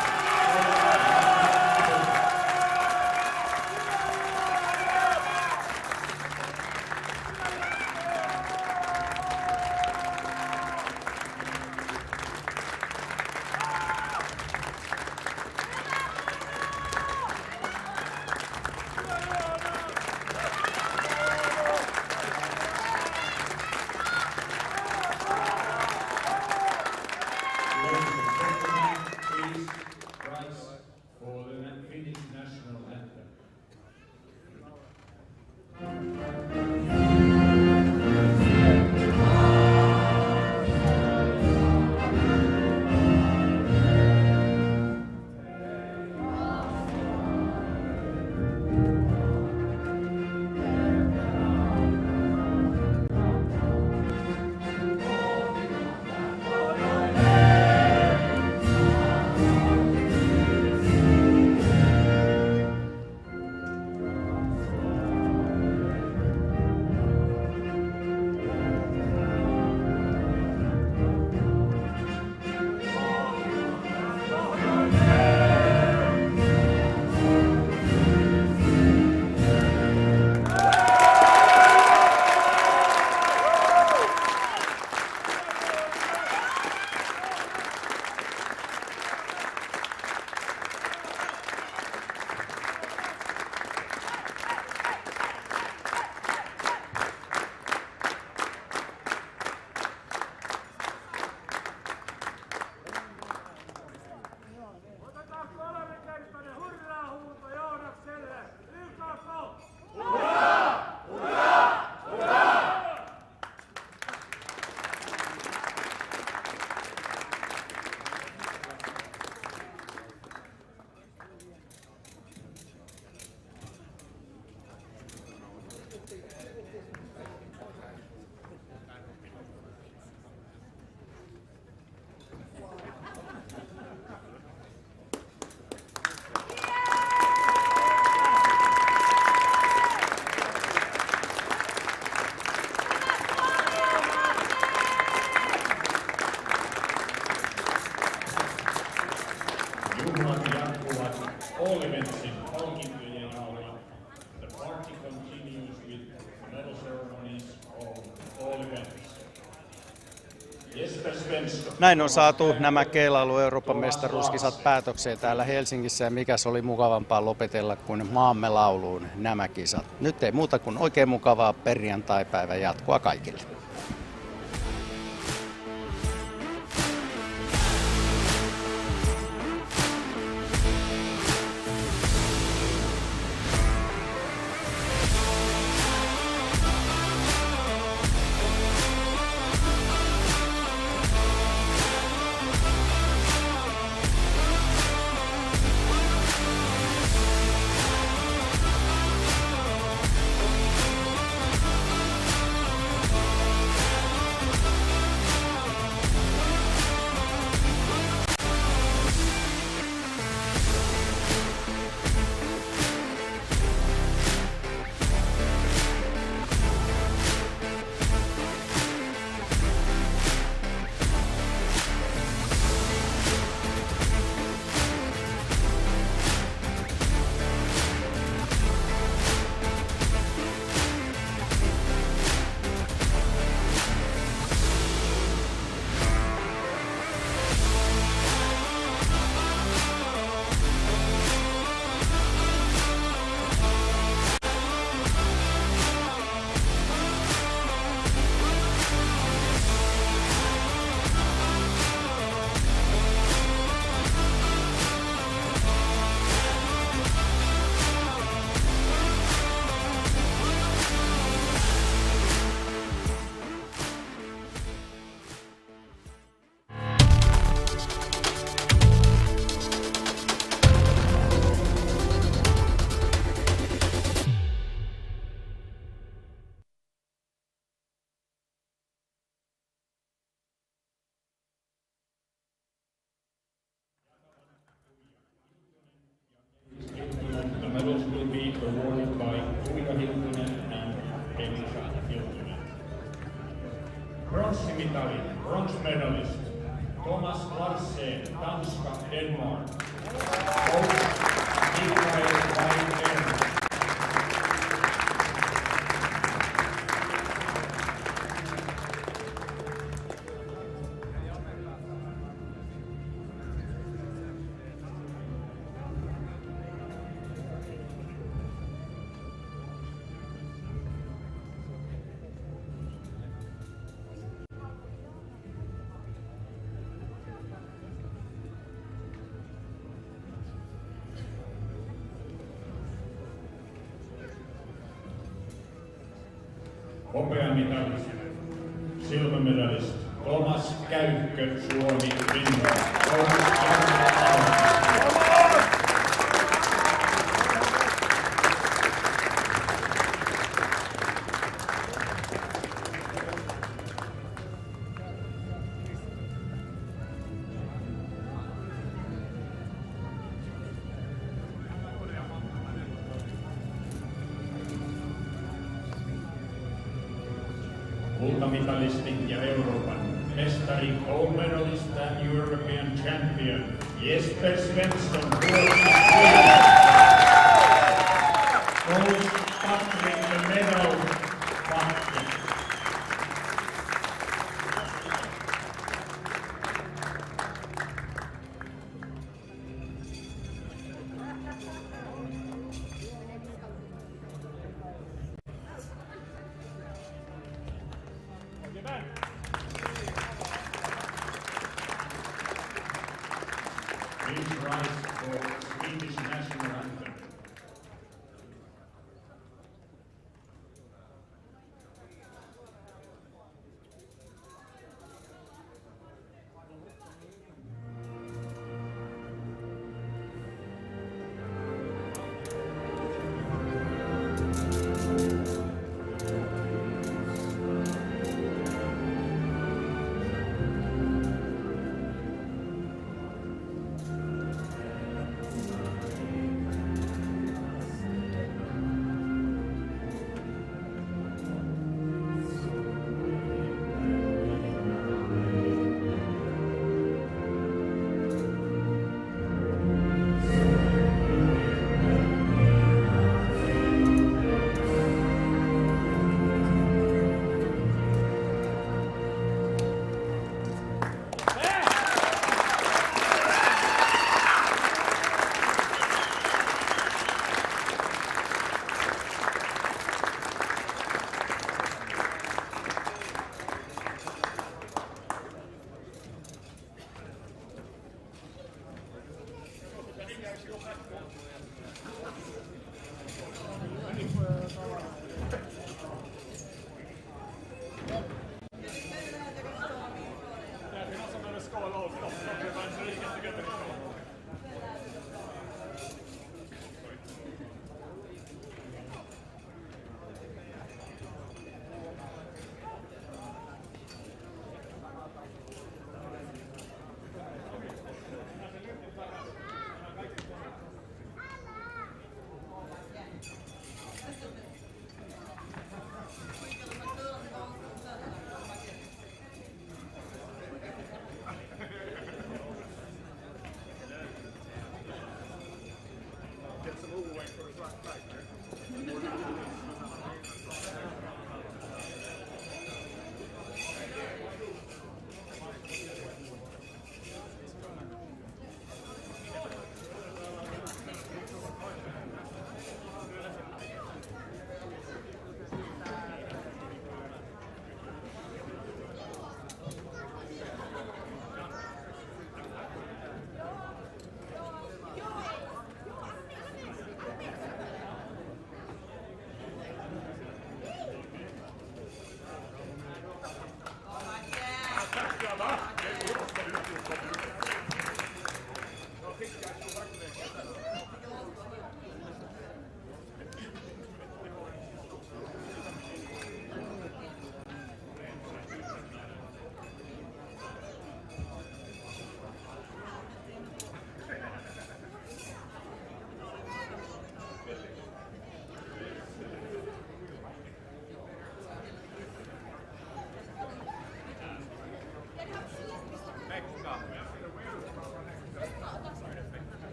Svensson. Näin on saatu nämä keilailu Euroopan mestaruuskisat päätökseen täällä Helsingissä ja mikäs oli mukavampaa lopetella kuin maamme lauluun nämä kisat. Nyt ei muuta kuin oikein mukavaa perjantai-päivän jatkoa kaikille. The medals will be awarded by Tuija Hiltunen and Elisa Hiltunen. Bronssimitali, bronze medalist, Thomas Larsen, Tanska, Denmark. Coach, Mikael Weiner. Hopeamitalist, silver medalist, Thomas Käykkö, Suomi, Finland. Kultamitalisti ja Euroopan mestari, gold medalist and European champion, Jesper Svensson, Coach Patrick, the medal, Patrick. Please rise for Swedish national anthem.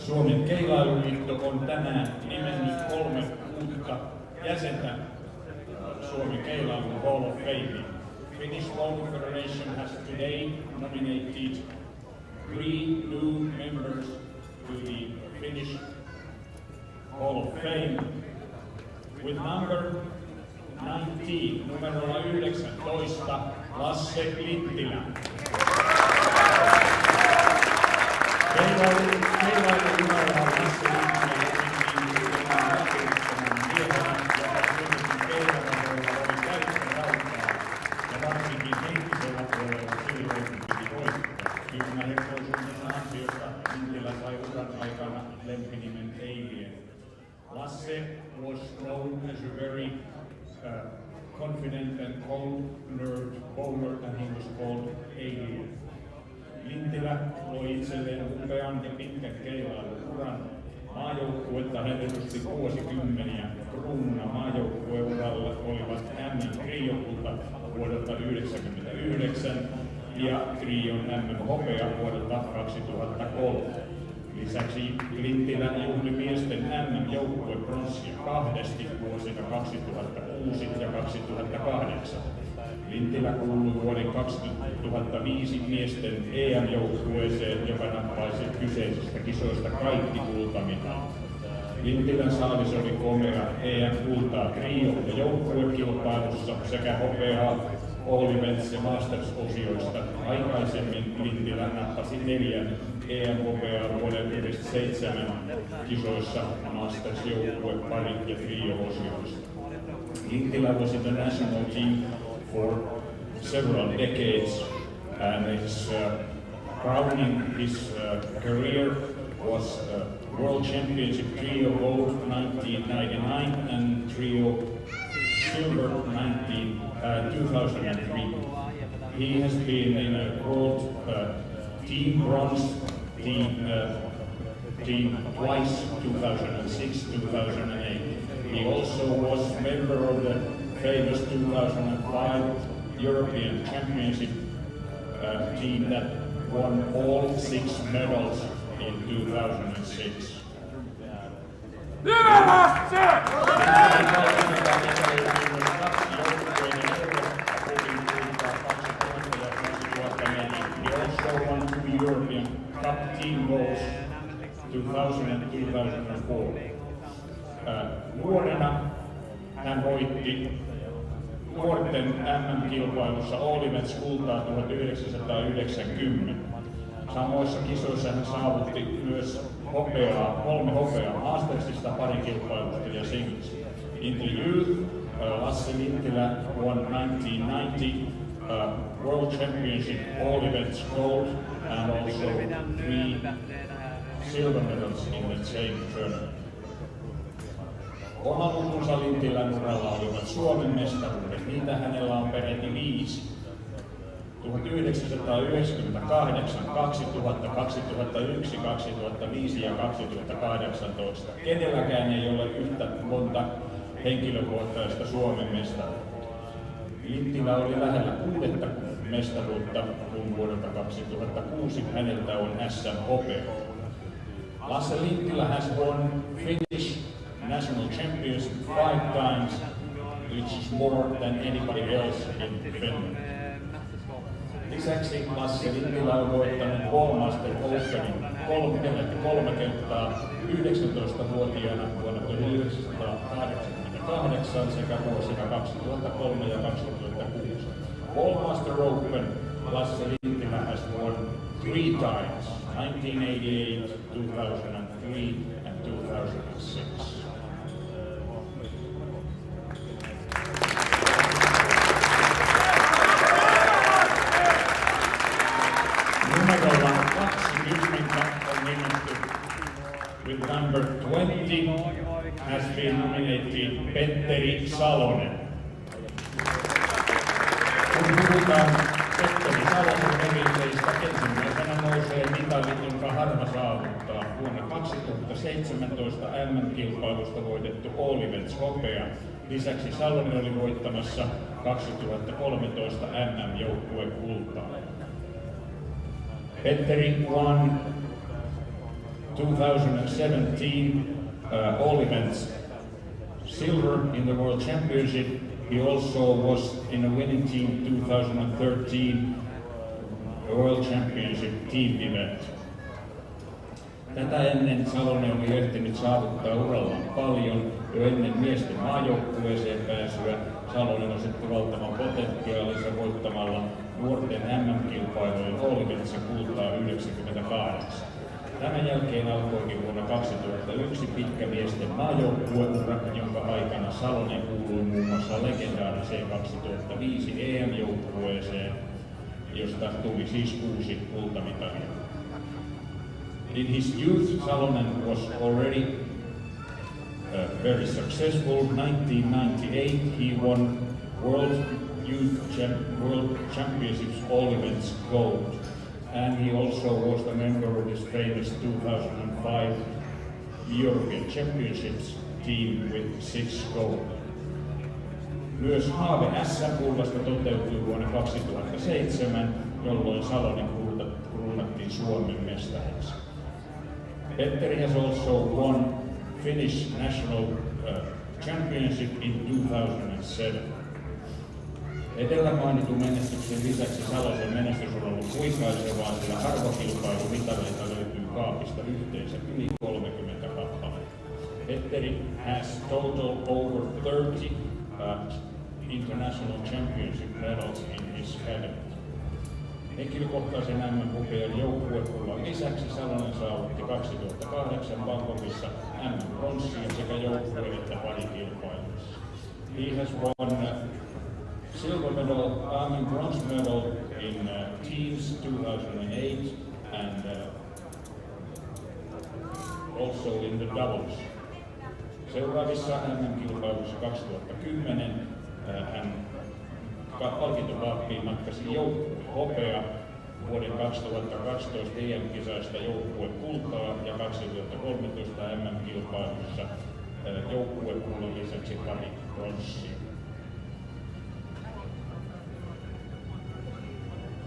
Suomen Keilailuliitto on tänään nimennyt 3 uutta jäsentä Suomen Keilailun Hall of Fame. Finnish Bowling Federation has today nominated 3 new members to the Finnish Hall of Fame with number 19, numerolla 19, Lasse Lintilä. Keilailun numerolla Lasse Lintilä miehenä, joka kuitenkin keilarahoilla oli täyttä rautaa ja varsinkin henkisellä puolella silloin piti voittaa. Kylmäherkkoisuutensa ansiosta Lintilä sai uran aikana lempinimen Alien. Lasse was known as a very confident and cold-nerved bowler, and he was called Alien. Lintilä loi itselleen upean ja pitkän keilailuuran. Maajoukkuetta hän edusti vuosikymmeniä. Kruununa maajoukkueuralla olivat MM-triokulta vuodelta 1999 ja trion MM-hopea vuodelta 2003. Lisäksi Lintilä juhli miesten MM-joukkuepronssia 2 vuosina 2006 ja 2008. Lintilä kuului vuoden 2005 miesten EM-joukkueeseen, joka nappaisi kyseisistä kisoista kaikki kultamitat. Lintilän saalis oli komea EM-kultaa trio- ja joukkuekilpailussa sekä hopeaa All Events ja Masters-osioista. Aikaisemmin Lintilä nappasi 4 EM-hopeaa vuoden 1997 kisoissa Masters-joukkue, pari- ja trio-osioista. Lintilä was in the national team for several decades, and his crowning his career was World Championship Trio Gold 1999 and Trio Silver 2003. He has been in a World Team Bronze team twice, 2006, 2008. He also was member of the famous 2005 European Championship team that won all 6 medals in 2006. He also won 2 European Cup team goals 2000 and 2004. Nuorena hän voitti nuorten MM-kilpailussa All Events kultaa 1990. Samoissa kisoissa hän saavutti myös 3 hopeaa Mastersista, parikilpailusta ja singles. In the youth, Lasse Lintilä won 1990 World Championship All Events gold and also 3 silver medals in the same tournament. Oma lukunsa Lintilän uralla olivat Suomen mestaruudet. Niitä hänellä on peräti 5. 1998, 2000, 2001, 2005 ja 2018. Kenelläkään ei ole yhtä monta henkilökohtaista Suomen mestaruutta. Lintilä oli lähellä 6. mestaruutta, kun vuodelta 2006 häneltä on SM-hopea. Lasse Lintilä has won Finnish national champions 5 times, which is more than anybody else in Finland. Lisäksi Lasse Lintilä on voittanut Bowmaster Openin 3 kertaa 19-vuotiaana vuonna 1988 sekä vuosina 2003 ja 2006. Bowmaster Open Lasse Lintilä has won 3 times, 1988, 2003 and 2006. Numerolla 20 on nimetty. With number 20 has been nominated Petteri Salonen. Kun puhutaan Petteri Salosen perinteistä, ensimmäisenä nousee mitali, jonka harva saavuttaa. Vuonna 2017 MM-kilpailusta voitettu All Events hopea. Lisäksi Salonen oli voittamassa 2013 MM-joukkuekultaa. Petteri won 2013 2017 all events silver in the World Championship. He also was in a winning team 2013 World Championship team event. Tätä ennen Salonen oli ehtinyt saavuttaa urallaan paljon. Jo ennen miesten maajoukkueeseen pääsyä Salonen osoitti valtavan potentiaalinsa voittamalla nuorten MM-kilpailujen All Eventsin kultaa 98. Tämän jälkeen alkoikin vuonna 2001 pitkä miesten maajoukkueura, jonka aikana Salonen kuului muun muassa legendaariseen 2005 EM-joukkueeseen, josta tuli siis 6 kultamitalia. In his youth, Salonen was already very successful. 1998, he won World Championships all events gold, and he also was the member of his famous 2005 European Championships team with 6 gold. Myös haave SM-kultasta toteutui vuonna 2007, jolloin Salonen kruunattiin Suomen mestariksi. Petteri has also won Finnish National Championship in 2007. Edellä mainitun menestyksen lisäksi Salosen menestys on ollut huikaisevaa, sillä arvokilpailumitaleita löytyy kaapista yhteensä yli 30 kappaletta. Petteri has total over 30 international championship medals in his category. Henkilökohtaisen MM-kupean joukkuekullan lisäksi Salonen saavutti 2008 Bangkokissa MM-pronssia sekä joukkue- että parikilpailuissa. He has won silver medal and bronze medal in teams 2008 and also in the doubles. Seuraavissa MM-kilpailuissa 2010 hän palkintopaappiin matkasi hopea vuoden 2012 EM-kisaista joukkuekultaa ja 2013 MM-kilpailussa joukkuekullan lisäksi pari pronssia.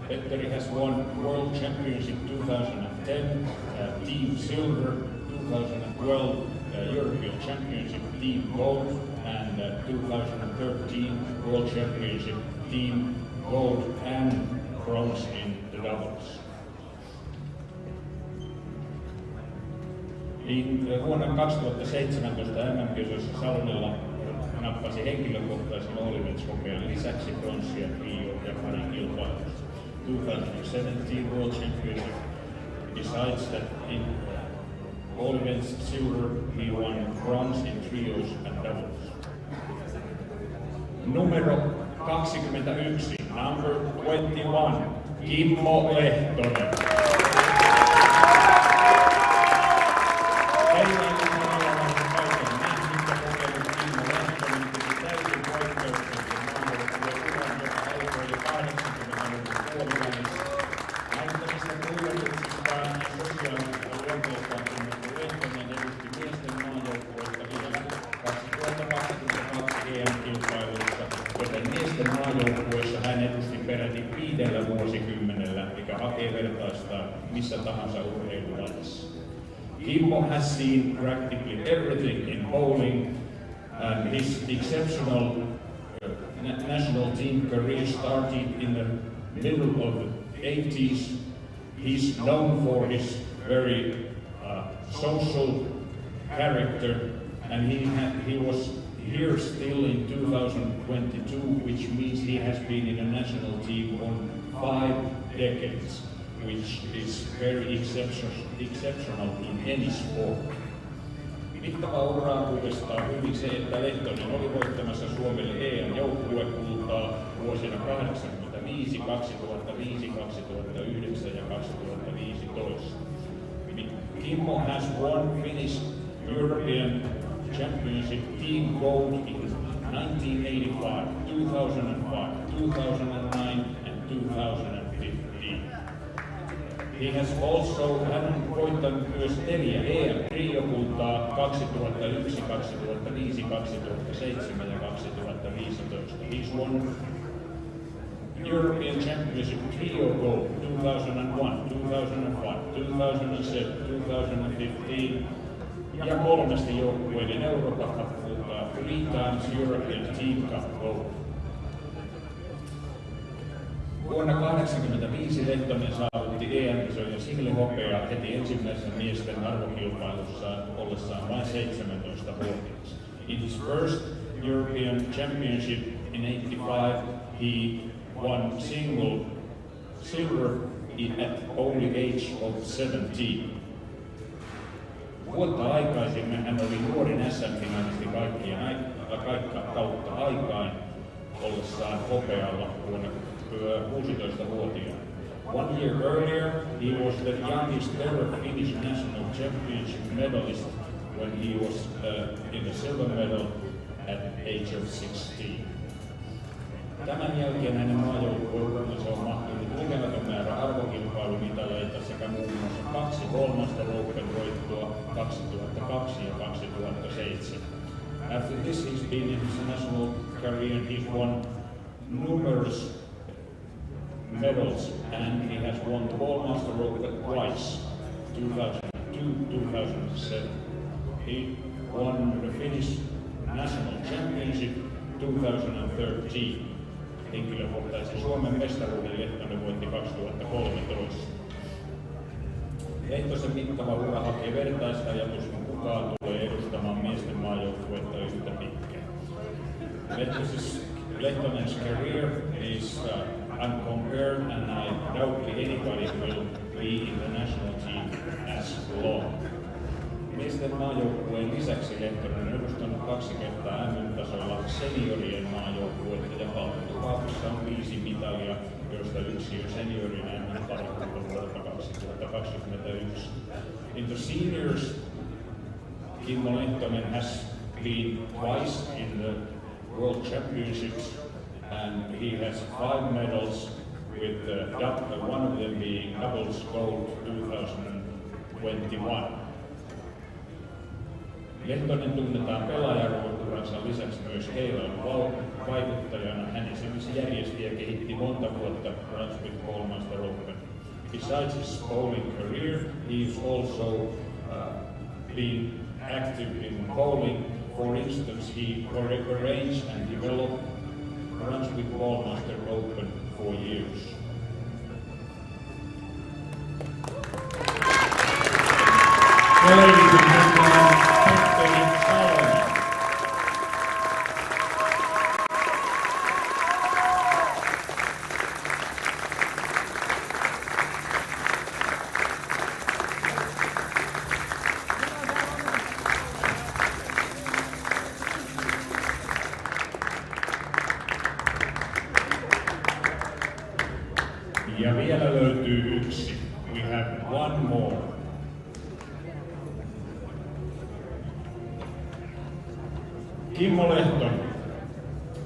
Petteri has won World Championship 2010 Team Silver, 2012 European Championship Team Gold, and 2013 World Championship Team Gold and Bronze in the doubles. Vuonna 2017 MM-kisoissa Salonella nappasi henkilökohtaisen All Events-hopean lisäksi pronssia trio- ja parikilpailussa. 2017 World Championship, besides that in All Events silver, he won bronze in trios and doubles. Numero 21, number 21, Kimmo Lehtonen. Missä tahansa urheilulajissa. Kimmo has seen practically everything in bowling, and his exceptional national team career started in the middle of the 80s. He's known for his very social character, and he was here still in 2022, which means he has been in a national team on 5 decades. Which is very exceptional in any sport. Mittava uraa kuvastaa hyvin se, että Lehtonen oli voittamassa Suomelle EM-joukkuekultaa vuosina 85, 2005, 2009 ja 2015. Kimmo has won Finnish European Championship Team Gold in 1985, 2005, 2009 and 2015. He has also voittanut myös 4 EM-triokultaa 2001, 2005, 2007 ja 2015. He's won European Championship Trio Gold 2001, 2001, 2007, 2015 ja 3 joukkueiden Euroopan Cup-kultaa, 3 times European Team Cup Gold. Vuonna 1985 Lehtonen saavutti EM-kisojen single-hopeaa heti ensimmäisen miesten arvokilpailussaan ollessaan vain 17-vuotias. In his first European Championship in 85, he won single silver at only age of 17. Vuotta aikaisemmin hän oli nuorin SM-finalisti kaikka kautta aikaan ollessaan hopealla vuonna 16-vuotiaana. 1 year earlier, he was the youngest ever Finnish national championship medalist when he was in the silver medal at age of 16. Tämän jälkeen hänen maajoukkueensa on mahtunut lukematon määrä arvokilpailumitaleita sekä muun muassa 2 Master Open voittoa 2002 ja 2007. After this he's been in his national career, he's won numerous medals and he has won the Master Open twice, 2002, 2007. He won the Finnish National Championship 2013. Henkilökohtaisen Suomen mestaruuden Lehtonen voitti 2013. Lehtosen mittava ura hakee vertaista ajatusta, kukaan tulee edustamaan miesten maajoukkuetta yhtä pitkään. Lehtonen's career is uncompared and I doubt anybody will be in the national team as long. Miesten maajoukkueen lisäksi Lehtonen on edustanut 2 kertaa MM-tasolla seniorien maajoukkuetta ja palkintokaapissa on 5 mitalia, joista 1 on seniorin MM-palkinto vuodelta 2021. In the seniors, Kimmo Lehtonen has been twice in the World Championships and he has 5 medals with one of them being doubles gold 2021. Lehtonen tunnetaan pelaajaruuturansa lisäksi myös heilailun vaikuttajana. Hän esimerkiksi järjesti ja kehitti monta vuotta Brunswick Bowl Master Open. Besides his bowling career, he's also been active in bowling. For instance, he arranged and developed Brunswick Bowl Master Open for years. Ladies and gentlemen, ja vielä löytyy yksi. We have one more. Kimmo Lehtonen,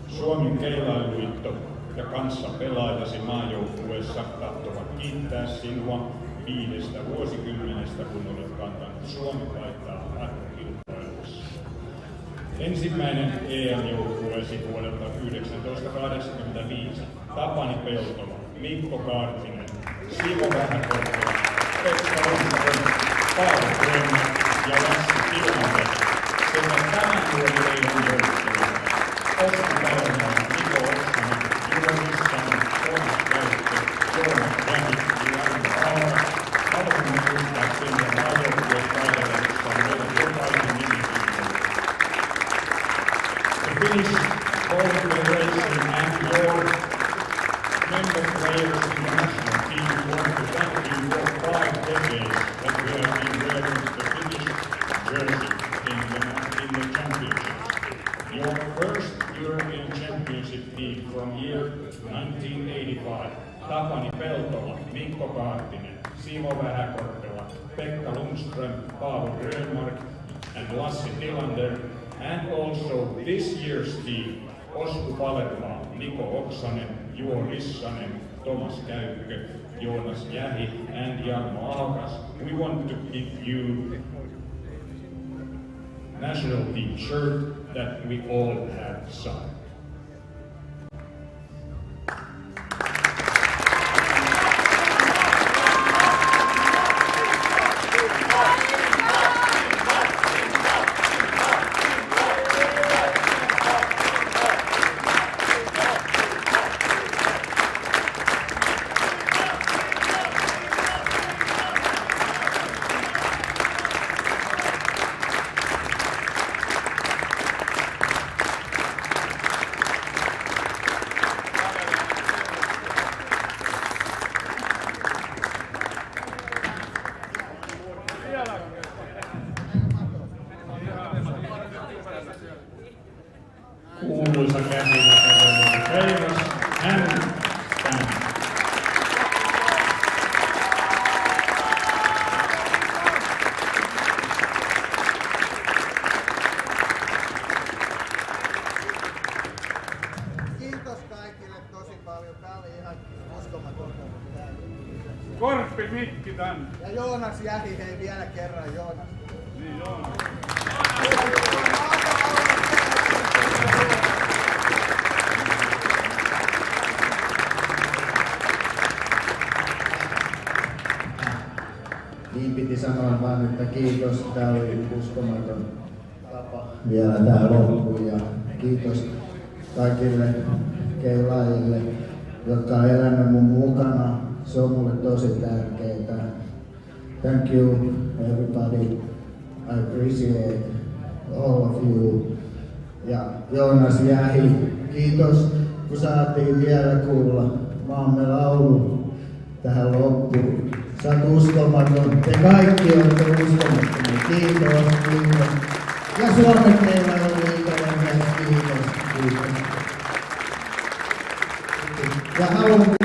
Suomen keilailuliitto ja kanssapelaajasi maajoukkueessa tahtovat kiittää sinua 5 vuosikymmenestä, kun olet kantanut Suomi-paitaa arvokilpailussa. Ensimmäinen EM-joukkueesi vuodelta 1985, Tapani Peltola, Mikko Kaartinen, Simo Vähäkorkeala, Pekka Lundström, Paavo Grönmark ja Lassi Tilanne sekä tämän vuoden EM-joukkueet Osmo Kalmaa, Niko Oksanen, Juho Rissanen, Tomas Käyttö, Jorma Jäni ja Jarmo Aura. Haluamme muistaa sinne maajoukkueen taidelelussa meidän jokainen nimityksellä. The Finnish Bowling Federation and your member players in the national team want to thank you for 5 decades that we have been wearing the Finnish jersey in the championship. Your first European Championship team from year 1985, Tapani Peltola, Mikko Kaartinen, Simo Vähäkorkeala, Pekka Lundström, Paavo Grönmark and Lassi Tilander, and also this year's team, Osku Palermaa, Niko Oksanen, Juho Rissanen, Tomas Käykkö, Joonas Jähi and Jarmo Aakas. We want to give you national team shirt that we all have signed. kuuluisa käsillä Famous Anthem. Kiitos kaikille tosi paljon. Tää oli ihan uskomatonta. Korppi mikki tänne. Ja Joonas Jähi, hei vielä kerran Joonas. Niin Joonas. Niin piti sanoa vaan, että kiitos. Tää oli uskomaton tapa vielä tää loppu. Ja kiitos kaikille keilaajille, jotka on elänyt mun mukana. Se on mulle tosi tärkeää. Thank you everybody. I appreciate all of you. Ja Joonas Jähi, kiitos kun saatiin vielä kuulla maamme laulu tähän loppuun. Sä oot uskomaton. Te kaikki olette uskomattomia. Kiitos, kiitos. Ja Suomen teillä on liikaa. Kiitos, kiitos. Ja haluan